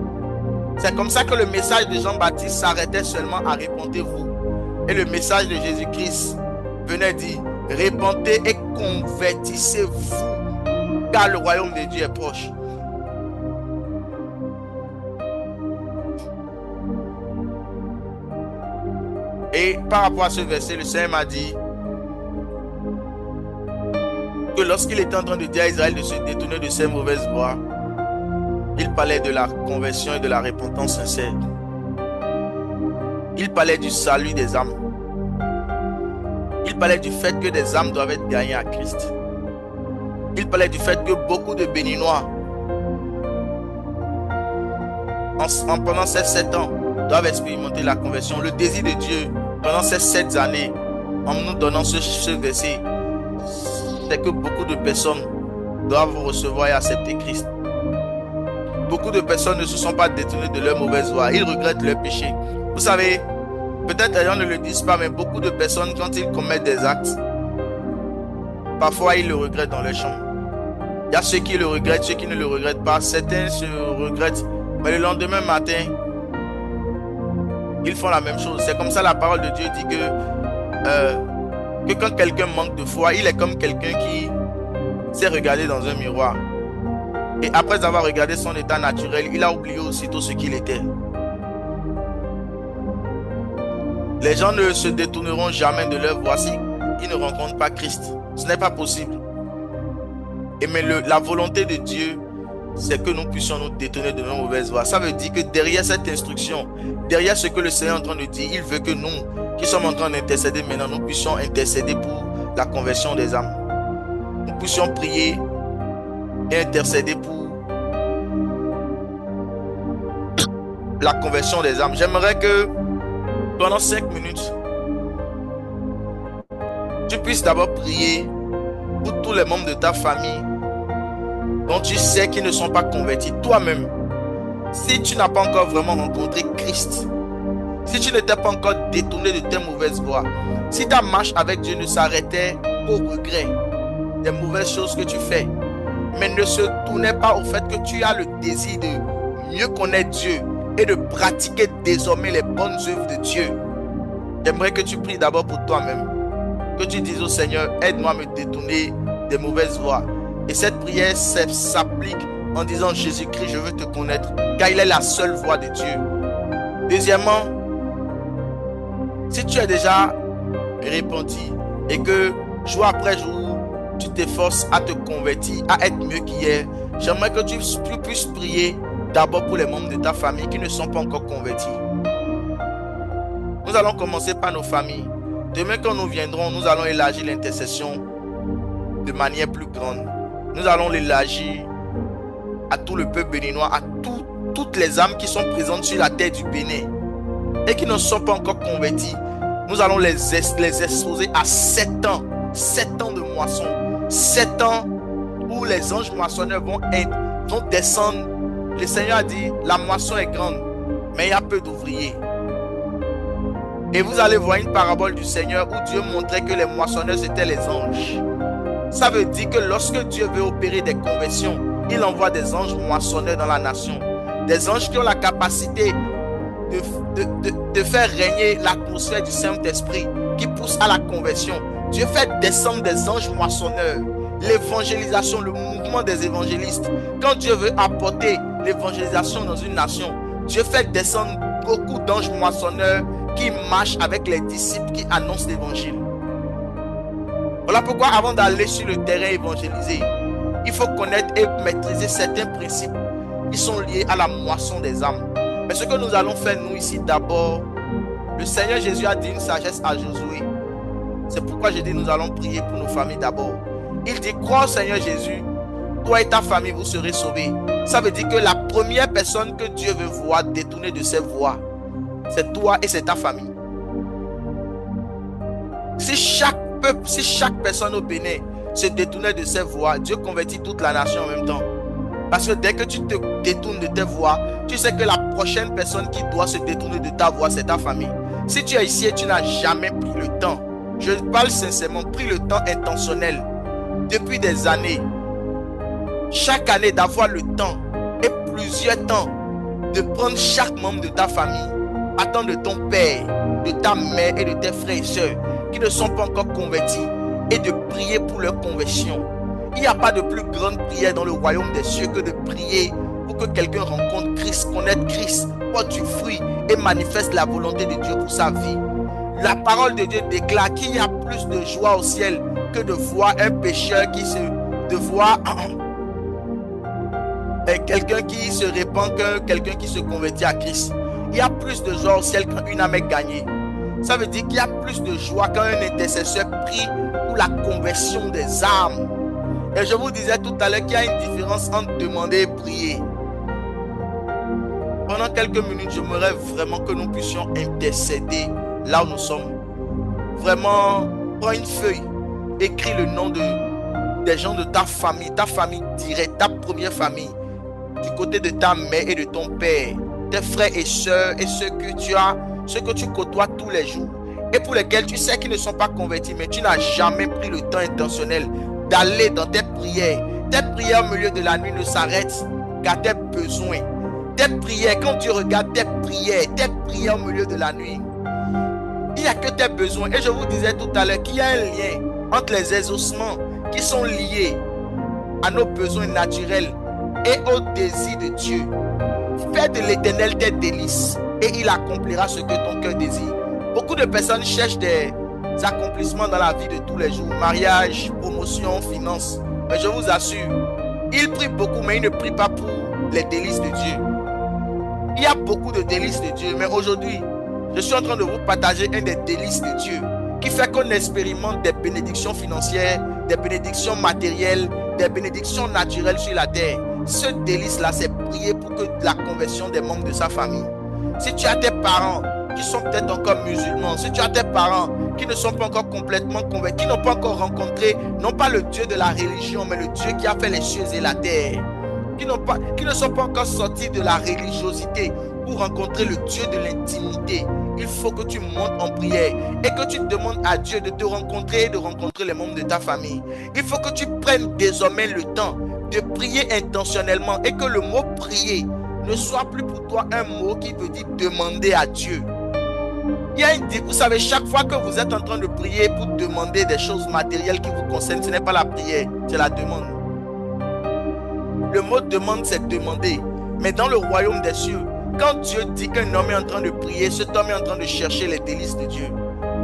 C'est comme ça que le message de Jean-Baptiste s'arrêtait seulement à répentez-vous. Et le message de Jésus-Christ venait dire répentez et convertissez-vous, car le royaume de Dieu est proche. Et par rapport à ce verset, le Seigneur m'a dit que lorsqu'il était en train de dire à Israël de se détourner de ses mauvaises voies, il parlait de la conversion et de la repentance sincère. Il parlait du salut des âmes. Il parlait du fait que des âmes doivent être gagnées à Christ. Il parlait du fait que beaucoup de Béninois, pendant ces 7 ans, doivent expérimenter la conversion. Le désir de Dieu pendant ces 7 années, en nous donnant ce verset, c'est que beaucoup de personnes doivent recevoir et accepter Christ. Beaucoup de personnes ne se sont pas détournées de leur mauvaise voie. Ils regrettent leur péché. Vous savez, peut-être les gens ne le disent pas, mais beaucoup de personnes, quand ils commettent des actes, parfois ils le regrettent dans leur chambre. Il y a ceux qui le regrettent, ceux qui ne le regrettent pas. Certains se regrettent, mais le lendemain matin, ils font la même chose. C'est comme ça la parole de Dieu dit que quand quelqu'un manque de foi, il est comme quelqu'un qui s'est regardé dans un miroir. Et après avoir regardé son état naturel, il a oublié aussitôt ce qu'il était. Les gens ne se détourneront jamais de leur voie s'ils ne rencontrent pas Christ. Ce n'est pas possible. Mais la volonté de Dieu, c'est que nous puissions nous détourner de nos mauvaises voies. Ça veut dire que derrière cette instruction, derrière ce que le Seigneur est en train de dire, il veut que nous, qui sommes en train d'intercéder maintenant, nous puissions intercéder pour la conversion des âmes. Nous puissions prier et intercéder pour la conversion des âmes. J'aimerais que pendant 5 minutes, tu puisses d'abord prier pour tous les membres de ta famille dont tu sais qu'ils ne sont pas convertis. Toi-même, si tu n'as pas encore vraiment rencontré Christ, si tu n'étais pas encore détourné de tes mauvaises voies, si ta marche avec Dieu ne s'arrêtait qu'au regret des mauvaises choses que tu fais, mais ne se tournait pas au fait que tu as le désir de mieux connaître Dieu et de pratiquer désormais les bonnes œuvres de Dieu, j'aimerais que tu pries d'abord pour toi-même, que tu dises au Seigneur, aide-moi à me détourner des mauvaises voies. Et cette prière s'applique en disant Jésus-Christ, je veux te connaître, car il est la seule voie de Dieu. Deuxièmement, si tu es déjà repenti et que jour après jour, tu t'efforces à te convertir, à être mieux qu'hier, j'aimerais que tu puisses prier d'abord pour les membres de ta famille qui ne sont pas encore convertis. Nous allons commencer par nos familles. Demain, quand nous viendrons, nous allons élargir l'intercession de manière plus grande. Nous allons l'élargir à tout le peuple béninois, à toutes les âmes qui sont présentes sur la terre du Bénin et qui ne sont pas encore convertis. Nous allons les exposer à 7 ans, 7 ans de moisson, 7 ans où les anges moissonneurs vont descendre. Le Seigneur a dit, la moisson est grande, mais il y a peu d'ouvriers. Et vous allez voir une parabole du Seigneur où Dieu montrait que les moissonneurs c'était les anges. Ça veut dire que lorsque Dieu veut opérer des conversions, il envoie des anges moissonneurs dans la nation. Des anges qui ont la capacité de faire régner l'atmosphère du Saint-Esprit qui pousse à la conversion. Dieu fait descendre des anges moissonneurs. L'évangélisation, le mouvement des évangélistes. Quand Dieu veut apporter l'évangélisation dans une nation, Dieu fait descendre beaucoup d'anges moissonneurs qui marche avec les disciples qui annoncent l'évangile. Voilà pourquoi avant d'aller sur le terrain évangéliser, il faut connaître et maîtriser certains principes qui sont liés à la moisson des âmes. Mais ce que nous allons faire nous ici d'abord, le Seigneur Jésus a dit une sagesse à Josué. C'est pourquoi je dis nous allons prier pour nos familles d'abord. Il dit crois au Seigneur Jésus, toi et ta famille vous serez sauvés. Ça veut dire que la première personne que Dieu veut voir détourner de ses voies, c'est toi et c'est ta famille. Si chaque personne au Bénin se détournait de ses voies, Dieu convertit toute la nation en même temps. Parce que dès que tu te détournes de tes voies, tu sais que la prochaine personne qui doit se détourner de ta voie, c'est ta famille. Si tu es ici et tu n'as jamais pris le temps, je parle sincèrement, pris le temps intentionnel depuis des années, chaque année d'avoir le temps et plusieurs temps de prendre chaque membre de ta famille, partant de ton père, de ta mère et de tes frères et sœurs qui ne sont pas encore convertis et de prier pour leur conversion. Il n'y a pas de plus grande prière dans le royaume des cieux que de prier pour que quelqu'un rencontre Christ, connaisse Christ, porte du fruit et manifeste la volonté de Dieu pour sa vie. La parole de Dieu déclare qu'il y a plus de joie au ciel que de voir un pécheur de voir quelqu'un qui se répand que quelqu'un qui se convertit à Christ. Il y a plus de joie au ciel quand une âme est gagnée. Ça veut dire qu'il y a plus de joie quand un intercesseur prie pour la conversion des âmes. Et je vous disais tout à l'heure qu'il y a une différence entre demander et prier. Pendant quelques minutes, j'aimerais vraiment que nous puissions intercéder là où nous sommes. Vraiment, prends une feuille, écris le nom des gens de ta famille directe, ta première famille, du côté de ta mère et de ton père, tes frères et sœurs et ceux que tu côtoies tous les jours et pour lesquels tu sais qu'ils ne sont pas convertis, mais tu n'as jamais pris le temps intentionnel d'aller dans tes prières. Tes prières au milieu de la nuit ne s'arrêtent qu'à tes besoins. Tes prières, quand tu regardes tes prières au milieu de la nuit, il n'y a que tes besoins. Et je vous disais tout à l'heure qu'il y a un lien entre les exaucements qui sont liés à nos besoins naturels et au désir de Dieu. Fais de l'Éternel tes délices et il accomplira ce que ton cœur désire. Beaucoup de personnes cherchent des accomplissements dans la vie de tous les jours, mariage, promotion, finances. Mais je vous assure, ils prient beaucoup, mais ils ne prient pas pour les délices de Dieu. Il y a beaucoup de délices de Dieu, mais aujourd'hui, je suis en train de vous partager un des délices de Dieu qui fait qu'on expérimente des bénédictions financières, des bénédictions matérielles, des bénédictions naturelles sur la terre. Ce délice-là, c'est prier pour que la conversion des membres de sa famille. Si tu as tes parents qui sont peut-être encore musulmans, si tu as tes parents qui ne sont pas encore complètement convaincus, qui n'ont pas encore rencontré, non pas le Dieu de la religion, mais le Dieu qui a fait les cieux et la terre, qui ne sont pas encore sortis de la religiosité pour rencontrer le Dieu de l'intimité, il faut que tu montes en prière et que tu demandes à Dieu de te rencontrer et de rencontrer les membres de ta famille. Il faut que tu prennes désormais le temps de prier intentionnellement et que le mot prier ne soit plus pour toi un mot qui veut dire demander à Dieu. Vous savez, chaque fois que vous êtes en train de prier pour demander des choses matérielles qui vous concernent, ce n'est pas la prière, c'est la demande. Le mot demande, c'est demander. Mais dans le royaume des cieux, quand Dieu dit qu'un homme est en train de prier, cet homme est en train de chercher les délices de Dieu.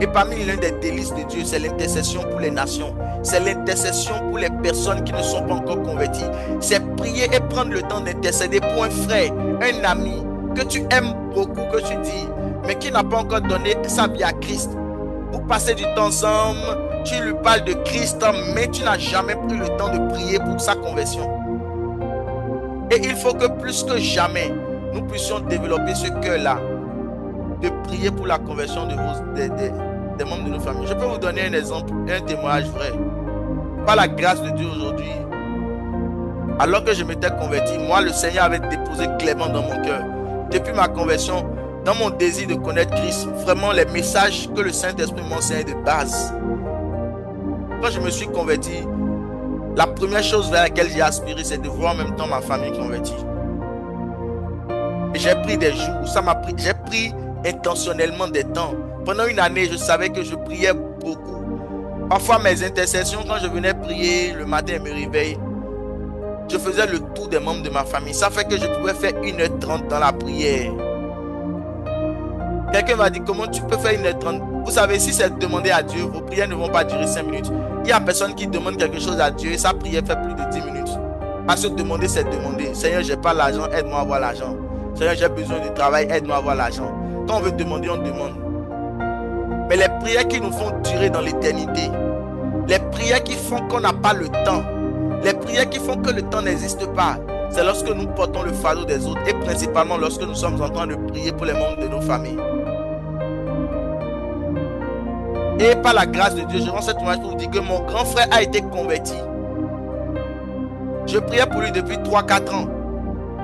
Et parmi l'un des délices de Dieu, c'est l'intercession pour les nations. C'est l'intercession pour les personnes qui ne sont pas encore converties. C'est prier et prendre le temps d'intercéder pour un frère, un ami que tu aimes beaucoup, que tu dis, mais qui n'a pas encore donné sa vie à Christ. Vous passez du temps ensemble, tu lui parles de Christ, mais tu n'as jamais pris le temps de prier pour sa conversion. Et il faut que plus que jamais, nous puissions développer ce cœur-là, de prier pour la conversion des membres de nos familles. Je peux vous donner un exemple, un témoignage vrai. Par la grâce de Dieu aujourd'hui, alors que je m'étais converti, moi le Seigneur avait déposé clairement dans mon cœur, depuis ma conversion, dans mon désir de connaître Christ, vraiment les messages que le Saint-Esprit m'enseigne de base. Quand je me suis converti, la première chose vers laquelle j'ai aspiré, c'est de voir en même temps ma famille convertie. Et j'ai pris des jours, j'ai pris intentionnellement des temps. Pendant une année, je savais que je priais beaucoup. Parfois, mes intercessions, quand je venais prier le matin et me réveiller, je faisais le tour des membres de ma famille. Ça fait que je pouvais faire 1h30 dans la prière. Quelqu'un va dire, comment tu peux faire 1h30? Vous savez, si c'est demander à Dieu, vos prières ne vont pas durer 5 minutes. Il y a personne qui demande quelque chose à Dieu et sa prière fait plus de 10 minutes. Parce que demander, c'est demander. Seigneur, j'ai pas l'argent, aide-moi à avoir l'argent. Seigneur, j'ai besoin de travail, aide-moi à avoir l'argent. Quand on veut demander, on demande. Mais les prières qui nous font durer dans l'éternité, les prières qui font qu'on n'a pas le temps, les prières qui font que le temps n'existe pas, c'est lorsque nous portons le fardeau des autres et principalement lorsque nous sommes en train de prier pour les membres de nos familles. Et par la grâce de Dieu, je rends cette image pour vous dire que mon grand frère a été converti. Je priais pour lui depuis 3-4 ans.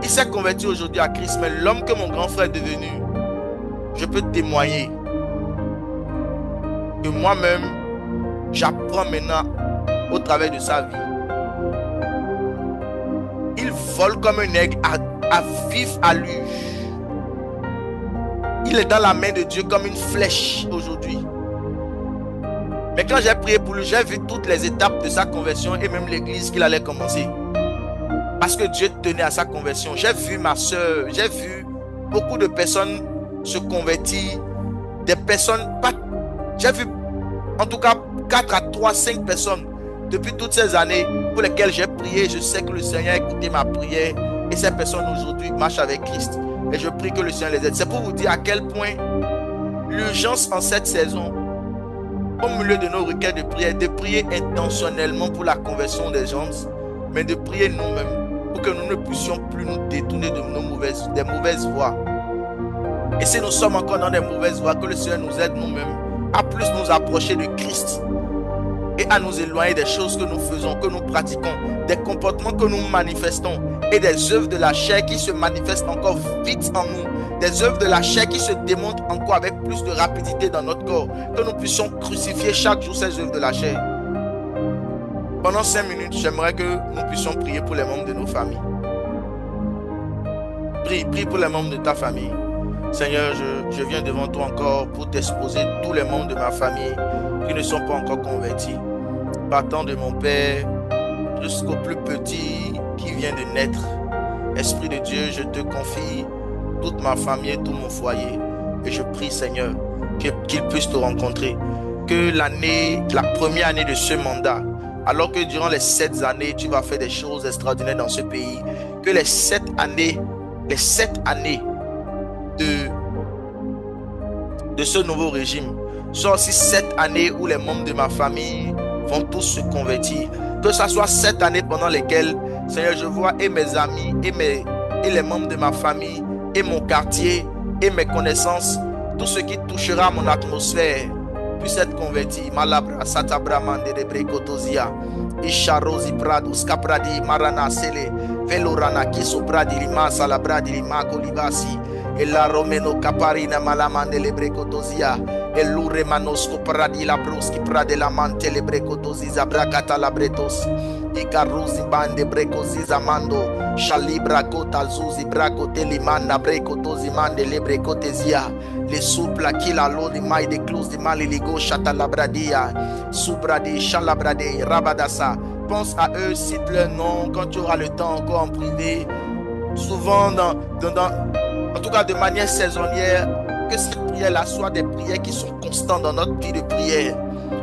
Il s'est converti aujourd'hui à Christ, mais l'homme que mon grand frère est devenu, je peux témoigner que moi-même, j'apprends maintenant au travers de sa vie. Il vole comme un aigle à vif allure. Il est dans la main de Dieu comme une flèche aujourd'hui. Mais quand j'ai prié pour lui, j'ai vu toutes les étapes de sa conversion et même l'église qu'il allait commencer. Parce que Dieu tenait à sa conversion. J'ai vu ma soeur, j'ai vu beaucoup de personnes se convertir. Des personnes, j'ai vu en tout cas 4 à 3, 5 personnes depuis toutes ces années pour lesquelles j'ai prié. Je sais que le Seigneur a écouté ma prière et ces personnes aujourd'hui marchent avec Christ. Et je prie que le Seigneur les aide. C'est pour vous dire à quel point l'urgence en cette saison, au milieu de nos requêtes de prière, de prier intentionnellement pour la conversion des gens, mais de prier nous-mêmes pour que nous ne puissions plus nous détourner de des mauvaises voies. Et si nous sommes encore dans des mauvaises voies, que le Seigneur nous aide nous-mêmes à plus nous approcher de Christ et à nous éloigner des choses que nous faisons, que nous pratiquons, des comportements que nous manifestons et des œuvres de la chair qui se manifestent encore vite en nous, des œuvres de la chair qui se démontrent encore avec plus de rapidité dans notre corps, que nous puissions crucifier chaque jour ces œuvres de la chair. Pendant 5 minutes, j'aimerais que nous puissions prier pour les membres de nos familles. Prie pour les membres de ta famille. Seigneur, je viens devant toi encore pour t'exposer tous les membres de ma famille qui ne sont pas encore convertis. Partant de mon père jusqu'au plus petit qui vient de naître. Esprit de Dieu, je te confie toute ma famille et tout mon foyer. Et je prie, Seigneur, qu'ils puissent te rencontrer. Que la première année de ce mandat, alors que durant les 7 années, tu vas faire des choses extraordinaires dans ce pays, que les 7 années de ce nouveau régime soient aussi 7 années où les membres de ma famille vont tous se convertir. Que ce soit 7 années pendant lesquelles, Seigneur, je vois et mes amis et les membres de ma famille et mon quartier et mes connaissances, tout ce qui touchera mon atmosphère puisse être converti. Malabra satabra mande de brekotozia isharozi prados capradi marana sele velorana kiso pradi lima salabradi lima kolibasi e la romeno caparina malamande le brekotozia e lure manosco pradi la broski prade la mante le brekotozia bracata la bretos i carruzi bande brekoziza mando Shalibra kota zuzi brako telimanda breko tozi mande le breko tezia le supla kila lodi mai de close de mali ligo chata labradia subradi shalabrade rabadasa. Pense à eux, cite leur nom quand tu auras le temps encore en privé, souvent en tout cas de manière saisonnière, que cette prière là soit des prières qui sont constantes dans notre vie de prière.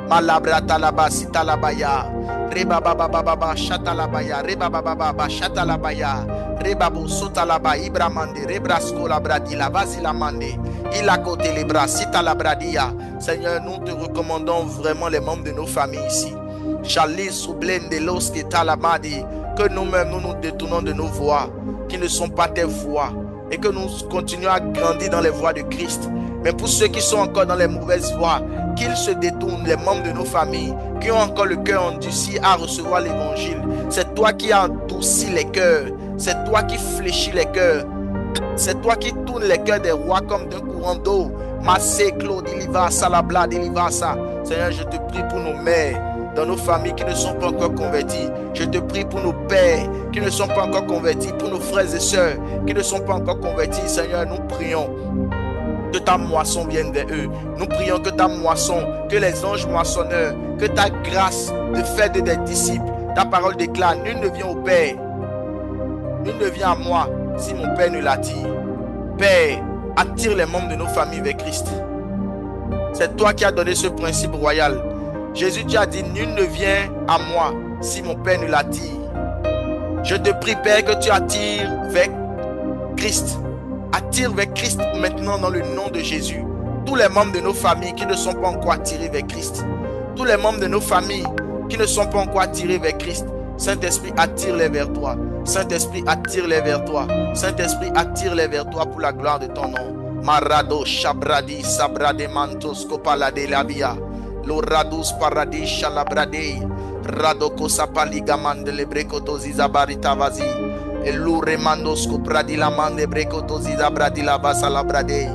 Malabra talaba sitalabaya reba baba baba shatalabaya reba baba shatalabaya reba bo sotalaba ibramande rebrasko labradi la vasilamande il côté les bras sitalabradia. Seigneur, nous te recommandons vraiment les membres de nos familles ici. Chalis soublende los qui talamadi, que nous-mêmes nous détournons de nos voies qui ne sont pas tes voies et que nous continuons à grandir dans les voies de Christ. Mais pour ceux qui sont encore dans les mauvaises voies, qu'ils se détournent, les membres de nos familles, qui ont encore le cœur endurci à recevoir l'évangile. C'est toi qui endurcis les cœurs. C'est toi qui fléchis les cœurs. C'est toi qui tournes les cœurs des rois comme d'un courant d'eau. Massé, Claude, Ilivasa, Labla, Ilivasa. Seigneur, je te prie pour nos mères dans nos familles qui ne sont pas encore convertis. Je te prie pour nos pères qui ne sont pas encore convertis, pour nos frères et sœurs qui ne sont pas encore convertis. Seigneur, nous prions que ta moisson vienne vers eux. Nous prions que ta moisson, que les anges moissonneurs, que ta grâce de faire des disciples. Ta parole déclare, nul ne vient au Père, nul ne vient à moi si mon Père ne l'attire. Père, attire les membres de nos familles vers Christ. C'est toi qui as donné ce principe royal. Jésus, tu as dit, nul ne vient à moi si mon Père ne l'attire. Je te prie, Père, que tu attires vers Christ. Attire vers Christ maintenant dans le nom de Jésus. Tous les membres de nos familles qui ne sont pas encore attirés vers Christ. Tous les membres de nos familles qui ne sont pas encore attirés vers Christ. Saint-Esprit, attire-les vers toi. Saint-Esprit, attire-les vers toi. Saint-Esprit, attire-les vers toi pour la gloire de ton nom. Marado, Shabradi, Sabrade, Mantos, Kopalade, Labia. Loradus, Paradis, Shalabrade. Radoko, Sapaligamande, Lebrekoto, Zizabarita, Vazi. Elure, Mandos, Kopradi, Lamande, Brekoto, Zizabradi, Labasa, Labrade.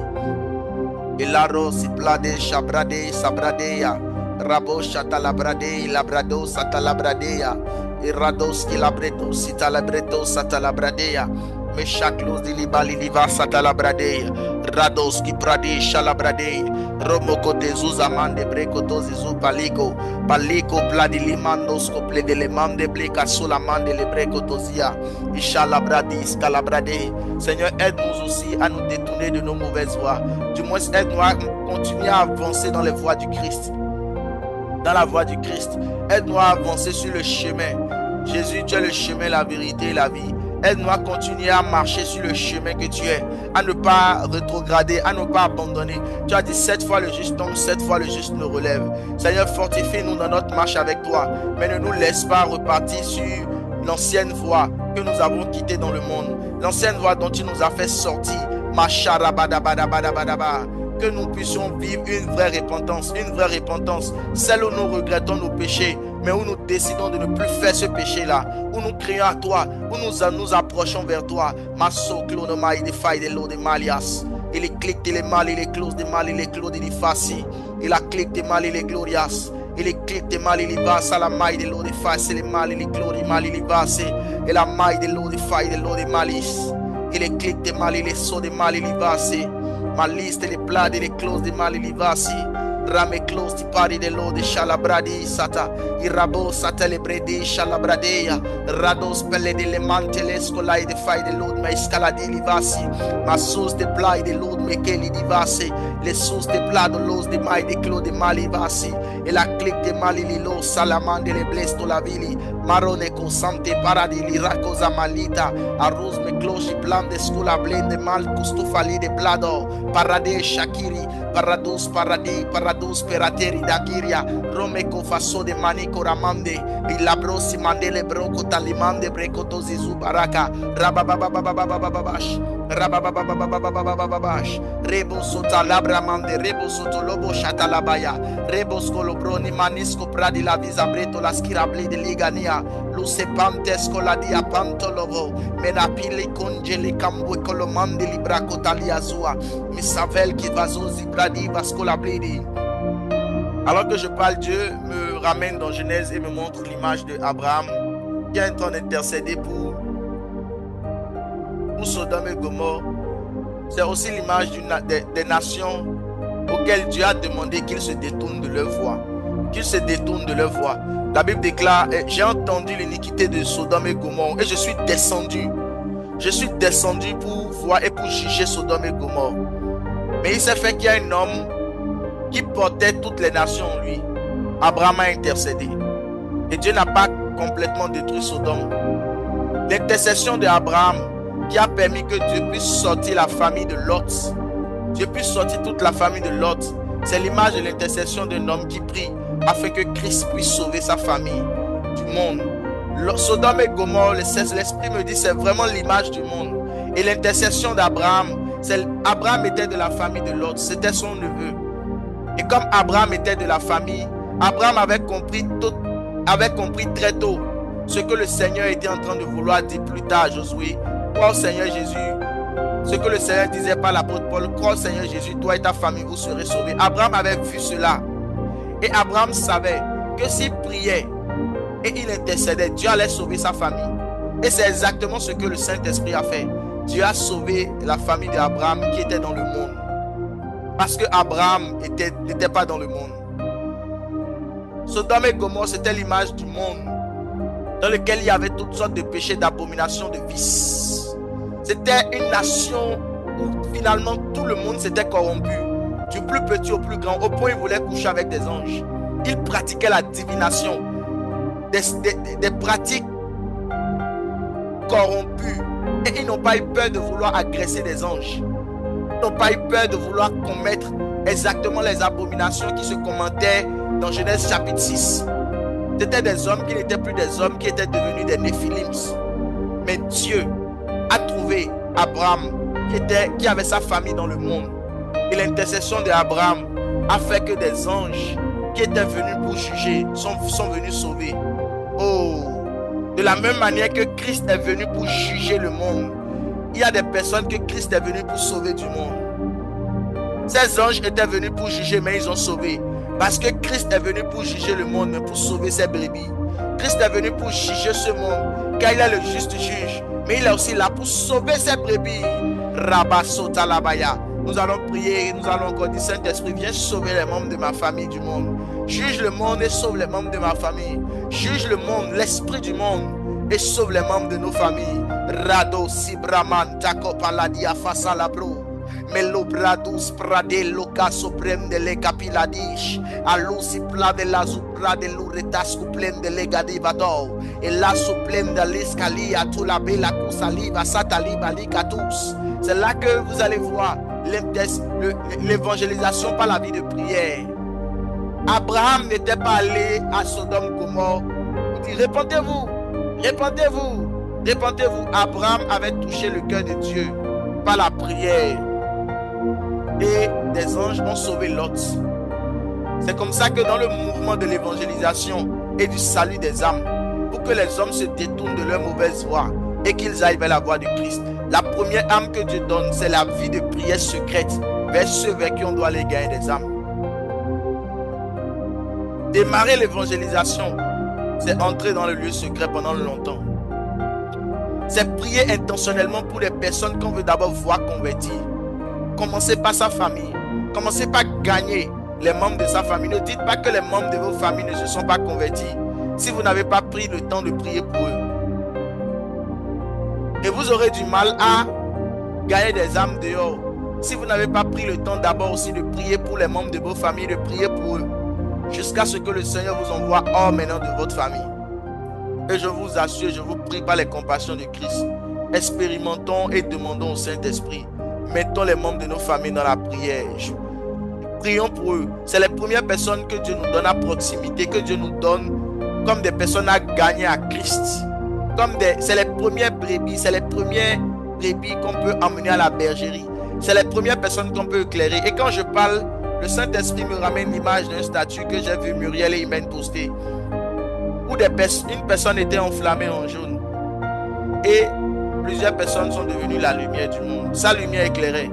Elaro, Siplade, Shabrade, Sabradea. Rabo, Shatalabrade, Labrado, Satalabradea. Irados, Ilabreto, Sitalabreto, Satalabradea. Meshaklos di libali liva satalabradei Rados ki pradi shalabradei Romoko de zuzamande breko dozi zu paliko Paliko pladi limandos kople de lemande bleka solamande le breko dozia Ishalabradi scalabradei. Seigneur, aide-nous aussi à nous détourner de nos mauvaises voies. Du moins, aide-nous à continuer à avancer dans les voies du Christ. Dans la voie du Christ, aide-nous à avancer sur le chemin. Jésus, tu es le chemin, la vérité et la vie. Aide-nous à continuer à marcher sur le chemin que tu es, à ne pas rétrograder, à ne pas abandonner. Tu as dit 7 fois le juste tombe, 7 fois le juste me relève. Seigneur, fortifie-nous dans notre marche avec toi, mais ne nous laisse pas repartir sur l'ancienne voie que nous avons quittée dans le monde, l'ancienne voie dont tu nous as fait sortir. Que nous puissions vivre une vraie repentance, celle où nous regrettons nos péchés, mais où nous décidons de ne plus faire ce péché-là, où nous crions à toi, où nous approchons vers toi. Maso clonomai de faille de l'eau de malias. Il est clic de les mal, il est close de mal, il est clos de faci. Il a clic de mal, il est glorias. Il est clic de mal, il va à la maille de l'eau de faci, le mal, il est clos de mal, il va et la maille de l'eau de faille de l'eau de malice. Il est clic de mal, il est saut de mal, il va ma liste, les plats et les clauses de mal, il va Rame close di pari de l'eau de Shalabradi Sata, Irabo Satelebredi Shalabradea, Rados Pelle de Lemante, l'escolai de faille de l'eau, mais escaladi livasi, ma sauce de plat de l'eau, mais qu'elle divasi, les sauces de plat de l'os de maille de clos de malivasi, et la clique de malililo, salamande les blesto la vili, marone consante paradis, liracosa malita, arroz me cloche plan de scola blende mal, custufali de blado, parade shakiri, parados paradis, parados perateri dakiria, romeco faso de manico ramande, il labrosi mandele broco talimande brecoto zizu baraka, rababababababababash, rababababababababash, rebo sota labramande, rebo soto lobo shatalabaya, rebo scolobroni manisco pradi la visabreto la skirabli de ligania, luce pantesco la dia pantolovo, menapile congele cambue colomande libraco taliazua, misavel qui vazozi bradi vascolablidi. Alors que je parle, Dieu me ramène dans Genèse et me montre l'image de Abraham qui est en train d'intercéder pour Sodome et Gomorrhe. C'est aussi l'image des nations auxquelles Dieu a demandé qu'ils se détournent de leur voie. Qu'ils se détournent de leur voie. La Bible déclare, j'ai entendu l'iniquité de Sodome et Gomorrhe et je suis descendu. Je suis descendu pour voir et pour juger Sodome et Gomorrhe. Mais il s'est fait qu'il y a un homme qui portait toutes les nations en lui. Abraham a intercédé. Et Dieu n'a pas complètement détruit Sodome. L'intercession d'Abraham qui a permis que Dieu puisse sortir la famille de Lot. Dieu puisse sortir toute la famille de Lot. C'est l'image de l'intercession d'un homme qui prie afin que Christ puisse sauver sa famille du monde. Sodome et Gomorrhe, l'Esprit me dit, c'est vraiment l'image du monde. Et l'intercession d'Abraham, Abraham était de la famille de Lot, c'était son neveu. Et comme Abraham était de la famille, Abraham avait compris très tôt ce que le Seigneur était en train de vouloir dire plus tard à Josué. Crois au Seigneur Jésus, ce que le Seigneur disait par l'apôtre Paul, crois au Seigneur Jésus, toi et ta famille, vous serez sauvés. Abraham avait vu cela. Et Abraham savait que s'il priait et il intercédait, Dieu allait sauver sa famille. Et c'est exactement ce que le Saint-Esprit a fait. Dieu a sauvé la famille d'Abraham qui était dans le monde. Parce que Abraham n'était pas dans le monde. Sodome et Gomorrhe, c'était l'image du monde dans lequel il y avait toutes sortes de péchés, d'abominations, de vices. C'était une nation où finalement tout le monde s'était corrompu, du plus petit au plus grand, au point où il voulait coucher avec des anges. Il pratiquait la divination, des pratiques corrompues, et ils n'ont pas eu peur de vouloir agresser des anges. Ils n'ont pas eu peur de vouloir commettre exactement les abominations qui se commentaient dans Genèse chapitre 6. C'était des hommes qui n'étaient plus des hommes, qui étaient devenus des Néphilims. Mais Dieu a trouvé Abraham qui avait sa famille dans le monde. Et l'intercession d'Abraham a fait que des anges qui étaient venus pour juger sont venus sauver. Oh, de la même manière que Christ est venu pour juger le monde, il y a des personnes que Christ est venu pour sauver du monde. Ces anges étaient venus pour juger, mais ils ont sauvé. Parce que Christ est venu pour juger le monde, mais pour sauver ses brebis. Christ est venu pour juger ce monde, car il est le juste juge. Mais il est aussi là pour sauver ses brebis. Rabasota labaya. Nous allons prier, nous allons encore dire, Saint-Esprit, viens sauver les membres de ma famille du monde. Juge le monde et sauve les membres de ma famille. Juge le monde, l'esprit du monde, et sauve les membres de nos familles. Rado Sibraman Tako Paladia Fasa Labro. Melo Bradus Prade Loca Supreme de le Capiladish. Alusi Plade la Zupra de Luretas Cuplem de Legadivado. Et la Suplem de l'Escalia, tout la Bella Kusaliva, Sataliba Ligatus. C'est là que vous allez voir l'évangélisation par la vie de prière. Abraham n'était pas allé à Sodome Gomorrhe pour dire répentez-vous, répentez-vous, répentez-vous. Abraham avait touché le cœur de Dieu par la prière. Et des anges ont sauvé Lot. C'est comme ça que dans le mouvement de l'évangélisation et du salut des âmes, pour que les hommes se détournent de leur mauvaise voie et qu'ils aillent vers la voie de Christ, la première âme que Dieu donne, c'est la vie de prière secrète vers ceux vers qui on doit aller gagner des âmes. Démarrer l'évangélisation, c'est entrer dans le lieu secret pendant longtemps. C'est prier intentionnellement pour les personnes qu'on veut d'abord voir convertir. Commencez par sa famille. Commencez par gagner les membres de sa famille. Ne dites pas que les membres de vos familles ne se sont pas convertis si vous n'avez pas pris le temps de prier pour eux. Et vous aurez du mal à gagner des âmes dehors si vous n'avez pas pris le temps d'abord aussi de prier pour les membres de vos familles, de prier pour eux, jusqu'à ce que le Seigneur vous envoie hors maintenant de votre famille. Et je vous assure, je vous prie par les compassions de Christ, expérimentons et demandons au Saint-Esprit. Mettons les membres de nos familles dans la prière. Prions pour eux. C'est les premières personnes que Dieu nous donne à proximité, que Dieu nous donne comme des personnes à gagner à Christ. C'est les premières brebis, c'est les premières brebis qu'on peut emmener à la bergerie. C'est les premières personnes qu'on peut éclairer. Et quand je parle, le Saint-Esprit me ramène l'image d'un statut que j'ai vu Muriel et Imen poster, où une personne était enflammée en jaune. Et plusieurs personnes sont devenues la lumière du monde. Sa lumière éclairait.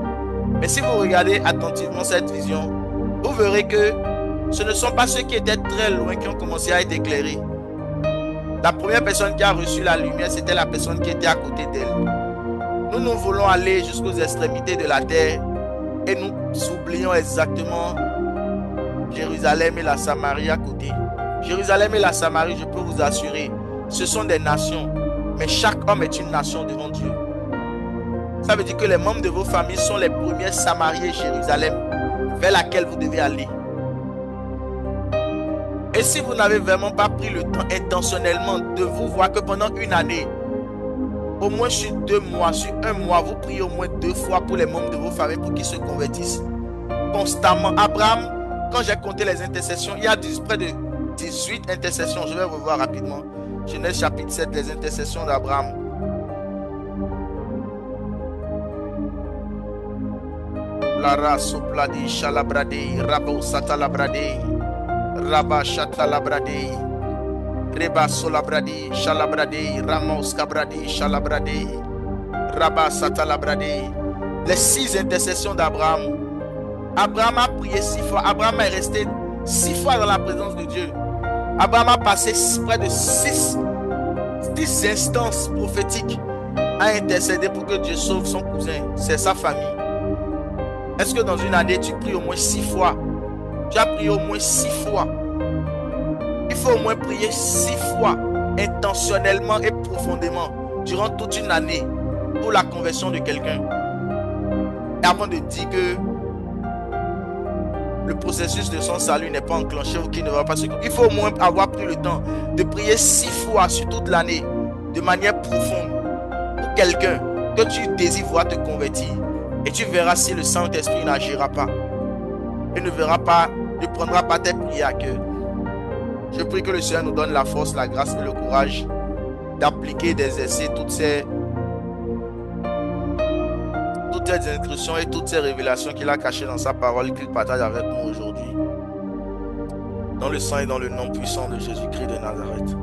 Mais si vous regardez attentivement cette vision, vous verrez que ce ne sont pas ceux qui étaient très loin qui ont commencé à être éclairés. La première personne qui a reçu la lumière, c'était la personne qui était à côté d'elle. Nous voulons aller jusqu'aux extrémités de la terre et nous oublions exactement Jérusalem et la Samarie à côté. Jérusalem et la Samarie, je peux vous assurer, ce sont des nations. Mais chaque homme est une nation devant Dieu. Ça veut dire que les membres de vos familles sont les premiers Samaries et Jérusalem vers laquelle vous devez aller. Et si vous n'avez vraiment pas pris le temps intentionnellement de vous voir que pendant une année, au moins sur 2 mois, sur 1 mois, vous priez au moins 2 fois pour les membres de vos familles pour qu'ils se convertissent constamment. Abraham, quand j'ai compté les intercessions, il y a près de 18 intercessions. Je vais revoir rapidement. Genèse chapitre 7, les intercessions d'Abraham. Lara sopladi shalabrade, rabo satalabrade, raba shatalabrade, reba solabrade, shalabrade, ramos cabrade, shalabrade, raba satalabrade. Les 6 intercessions d'Abraham. Abraham a prié 6 fois. Abraham est resté 6 fois dans la présence de Dieu. Abraham a passé près de 6 instances prophétiques à intercéder pour que Dieu sauve son cousin. C'est sa famille. Est-ce que dans une année, tu pries au moins 6 fois? Tu as prié au moins 6 fois. Il faut au moins prier 6 fois, intentionnellement et profondément, durant toute une année, pour la conversion de quelqu'un. Et avant de dire que le processus de son salut n'est pas enclenché ou qu'il ne va pas se... Il faut au moins avoir pris le temps de prier 6 fois sur toute l'année, de manière profonde, pour quelqu'un que tu désires voir te convertir. Et tu verras si le Saint-Esprit n'agira pas. Et ne prendra pas tes prières à cœur. Je prie que le Seigneur nous donne la force, la grâce et le courage d'appliquer, d'exercer toutes ces instructions et toutes ces révélations qu'il a cachées dans sa parole qu'il partage avec nous aujourd'hui. Dans le sang et dans le nom puissant de Jésus-Christ de Nazareth.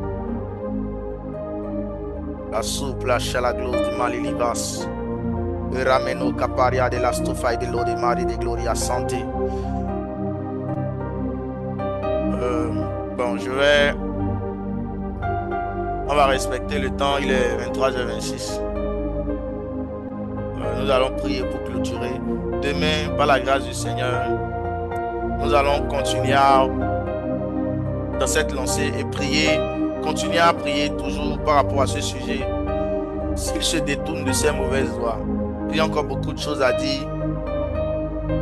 La soupe, la chalaglos de Malilibas. Rameno caparia de la stofa et de l'eau de Marie de Gloria Santé. Bon, on va respecter le temps, il est 23h26. Nous allons prier pour clôturer. Demain, par la grâce du Seigneur, nous allons continuer dans cette lancée et prier, continuer à prier toujours par rapport à ce sujet. S'il se détourne de ses mauvaises voies, il y a encore beaucoup de choses à dire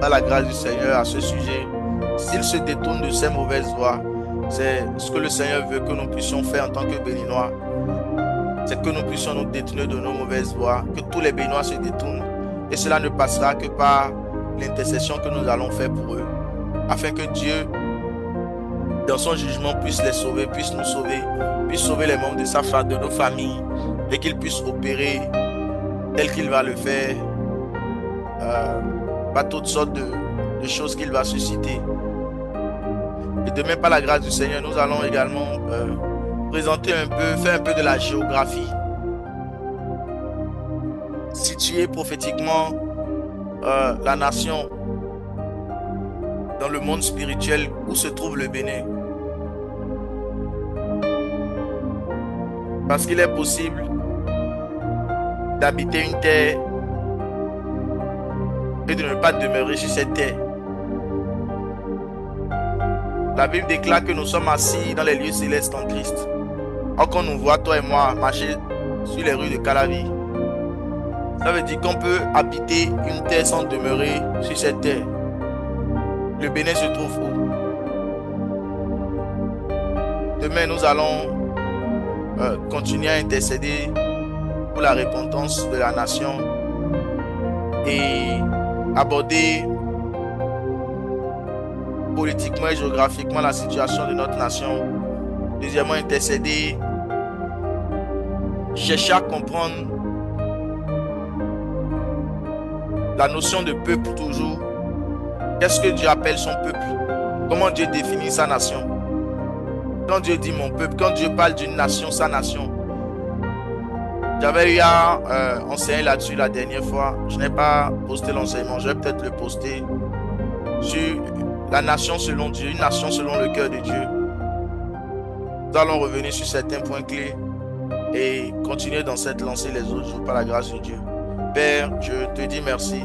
par la grâce du Seigneur à ce sujet. S'il se détourne de ses mauvaises voies, c'est ce que le Seigneur veut que nous puissions faire en tant que Béninois. C'est que nous puissions nous détourner de nos mauvaises voies, que tous les Béninois se détournent. Et cela ne passera que par l'intercession que nous allons faire pour eux. Afin que Dieu, dans son jugement, puisse les sauver, puisse nous sauver, puisse sauver les membres de sa famille, de nos familles, et qu'il puisse opérer tel qu'il va le faire, par toutes sortes de choses qu'il va susciter. Et demain, par la grâce du Seigneur, nous allons également présenter faire un peu de la géographie. Situer prophétiquement la nation dans le monde spirituel où se trouve le Bénin. Parce qu'il est possible d'habiter une terre et de ne pas demeurer sur cette terre. La Bible déclare que nous sommes assis dans les lieux célestes en Christ. Or, quand nous voit toi et moi marcher sur les rues de Calavi, ça veut dire qu'on peut habiter une terre sans demeurer sur cette terre. Le Bénin se trouve où? Demain, nous allons continuer à intercéder pour la repentance de la nation et aborder politiquement et géographiquement la situation de notre nation. Deuxièmement, intercéder, chercher à comprendre la notion de peuple toujours. Qu'est-ce que Dieu appelle son peuple? Comment Dieu définit sa nation? Quand Dieu dit mon peuple, quand Dieu parle d'une nation, sa nation. J'avais eu à enseigner là-dessus la dernière fois. Je n'ai pas posté l'enseignement, je vais peut-être le poster sur la nation selon Dieu, une nation selon le cœur de Dieu. Nous allons revenir sur certains points clés et continuer dans cette lancée les autres jours par la grâce de Dieu. Père, je te dis merci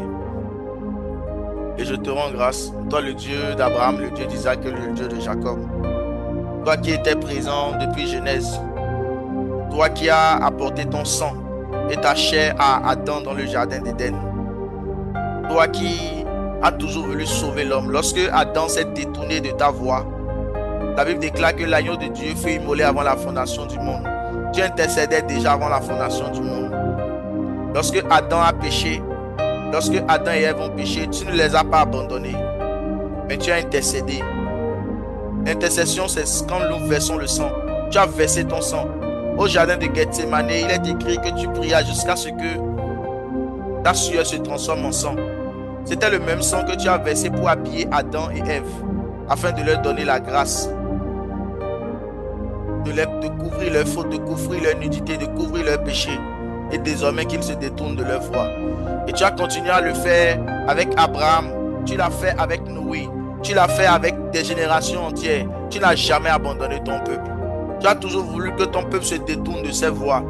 et je te rends grâce. Toi, le Dieu d'Abraham, le Dieu d'Isaac et le Dieu de Jacob. Toi qui étais présent depuis Genèse. Toi qui as apporté ton sang et ta chair à Adam dans le jardin d'Éden. Toi qui as toujours voulu sauver l'homme. Lorsque Adam s'est détourné de ta voie, la Bible déclare que l'agneau de Dieu fut immolé avant la fondation du monde. Tu intercédais déjà avant la fondation du monde. Lorsque Adam a péché, lorsque Adam et Ève ont péché, tu ne les as pas abandonnés, mais tu as intercédé. L'intercession, c'est quand nous versons le sang. Tu as versé ton sang. Au jardin de Gethsémane, il est écrit que tu prias jusqu'à ce que ta sueur se transforme en sang. C'était le même sang que tu as versé pour habiller Adam et Ève, afin de leur donner la grâce, de couvrir leurs fautes, de couvrir leur nudité, de couvrir leurs péchés, et désormais qu'ils se détournent de leur voie. Et tu as continué à le faire avec Abraham, tu l'as fait avec Noé, tu l'as fait avec des générations entières. Tu n'as jamais abandonné ton peuple. Tu as toujours voulu que ton peuple se détourne de ses voies.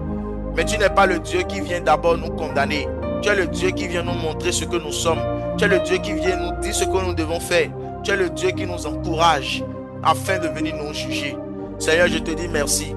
Mais tu n'es pas le Dieu qui vient d'abord nous condamner. Tu es le Dieu qui vient nous montrer ce que nous sommes. Tu es le Dieu qui vient nous dire ce que nous devons faire. Tu es le Dieu qui nous encourage afin de venir nous juger. Seigneur, je te dis merci.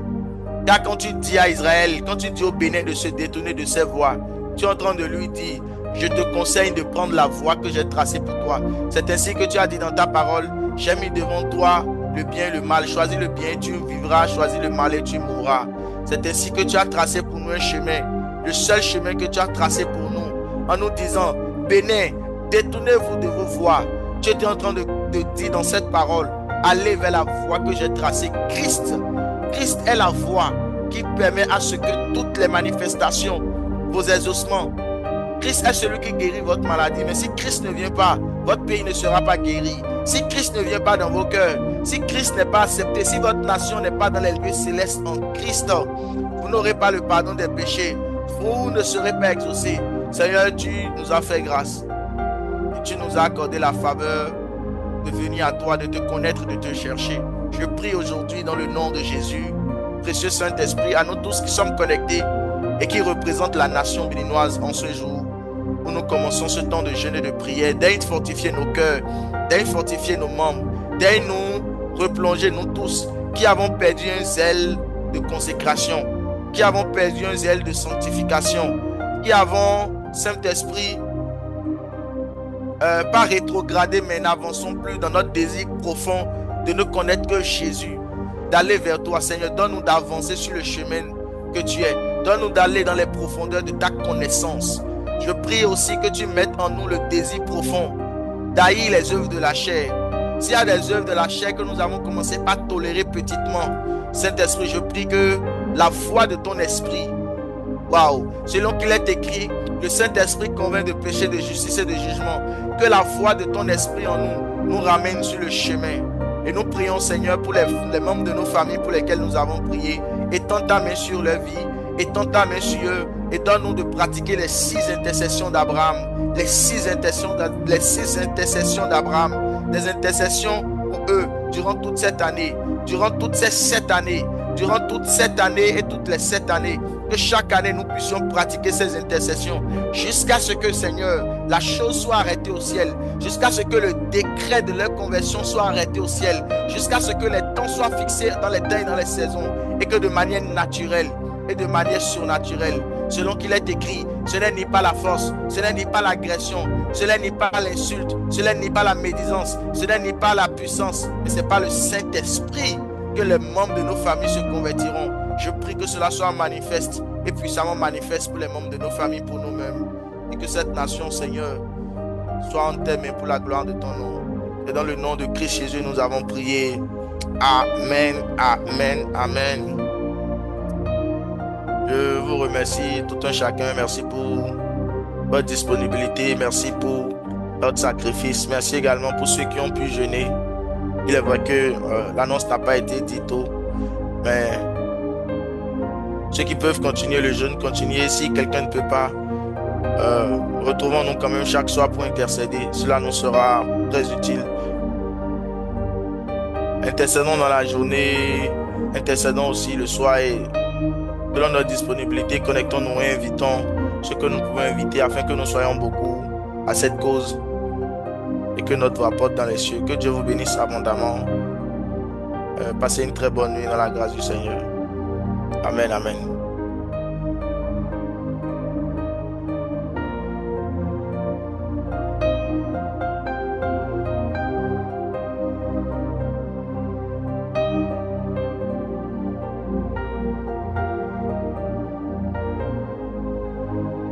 Car quand tu dis à Israël, quand tu dis au Bénin de se détourner de ses voies, tu es en train de lui dire, je te conseille de prendre la voie que j'ai tracée pour toi. C'est ainsi que tu as dit dans ta parole, j'ai mis devant toi le bien et le mal. Choisis le bien et tu vivras, choisis le mal et tu mourras. C'est ainsi que tu as tracé pour nous un chemin, le seul chemin que tu as tracé pour nous, en nous disant, Bénin, détournez-vous de vos voies. Tu étais en train de dire dans cette parole, allez vers la voie que j'ai tracée. Christ est la voie qui permet à ce que toutes les manifestations, vos exaucements, Christ est celui qui guérit votre maladie. Mais si Christ ne vient pas, votre pays ne sera pas guéri. Si Christ ne vient pas dans vos cœurs, si Christ n'est pas accepté, si votre nation n'est pas dans les lieux célestes en Christ, vous n'aurez pas le pardon des péchés. Vous ne serez pas exaucés. Seigneur, tu nous as fait grâce. Et tu nous as accordé la faveur de venir à toi, de te connaître, de te chercher. Je prie aujourd'hui dans le nom de Jésus, précieux Saint-Esprit, à nous tous qui sommes connectés et qui représentent la nation béninoise en ce jour, où nous commençons ce temps de jeûne et de prière. Daigne fortifier nos cœurs, daigne fortifier nos membres, daigne nous replonger, nous tous qui avons perdu un zèle de consécration, qui avons perdu un zèle de sanctification, qui avons, Saint-Esprit, pas rétrogradé, mais n'avançons plus dans notre désir profond de ne connaître que Jésus, d'aller vers toi. Seigneur, donne-nous d'avancer sur le chemin que tu es. Donne-nous d'aller dans les profondeurs de ta connaissance. Je prie aussi que tu mettes en nous le désir profond d'haïr les œuvres de la chair. S'il y a des œuvres de la chair que nous avons commencé par tolérer petitement, Saint-Esprit, je prie que la foi de ton esprit, selon qu'il est écrit, le Saint-Esprit convainc de péché, de justice et de jugement, que la foi de ton esprit en nous ramène sur le chemin. Et nous prions, Seigneur, pour les membres de nos familles pour lesquels nous avons prié. Étends ta main sur leur vie, étends ta main sur eux, et donne-nous de pratiquer les 6 intercessions d'Abraham. Les 6 intercessions d'Abraham. Des intercessions pour eux durant toute cette année, durant toutes ces 7 années, durant toute cette année et toutes les 7 années. Que chaque année nous puissions pratiquer ces intercessions jusqu'à ce que, Seigneur, la chose soit arrêtée au ciel, jusqu'à ce que le décret de leur conversion soit arrêté au ciel, jusqu'à ce que les temps soient fixés dans les temps et dans les saisons, et que de manière naturelle et de manière surnaturelle, selon qu'il est écrit, ce n'est ni pas la force, ce n'est ni pas l'agression, ce n'est ni pas l'insulte, ce n'est ni pas la médisance, ce n'est ni pas la puissance, mais c'est par le Saint-Esprit que les membres de nos familles se convertiront. Je prie que cela soit manifeste et puissamment manifeste pour les membres de nos familles, pour nous-mêmes. Et que cette nation, Seigneur, soit en tes mains pour la gloire de ton nom. Et dans le nom de Christ Jésus, nous avons prié. Amen, amen, amen. Je vous remercie tout un chacun. Merci pour votre disponibilité. Merci pour votre sacrifice. Merci également pour ceux qui ont pu jeûner. Il est vrai que l'annonce n'a pas été dite tôt, mais ceux qui peuvent continuer le jeûne, continuez. Si quelqu'un ne peut pas, retrouvons-nous quand même chaque soir pour intercéder. Cela nous sera très utile. Intercédons dans la journée, intercédons aussi le soir, et selon notre disponibilité, connectons-nous et invitons ceux que nous pouvons inviter afin que nous soyons beaucoup à cette cause et que notre voix porte dans les cieux. Que Dieu vous bénisse abondamment. Passez une très bonne nuit dans la grâce du Seigneur. Amen, amen.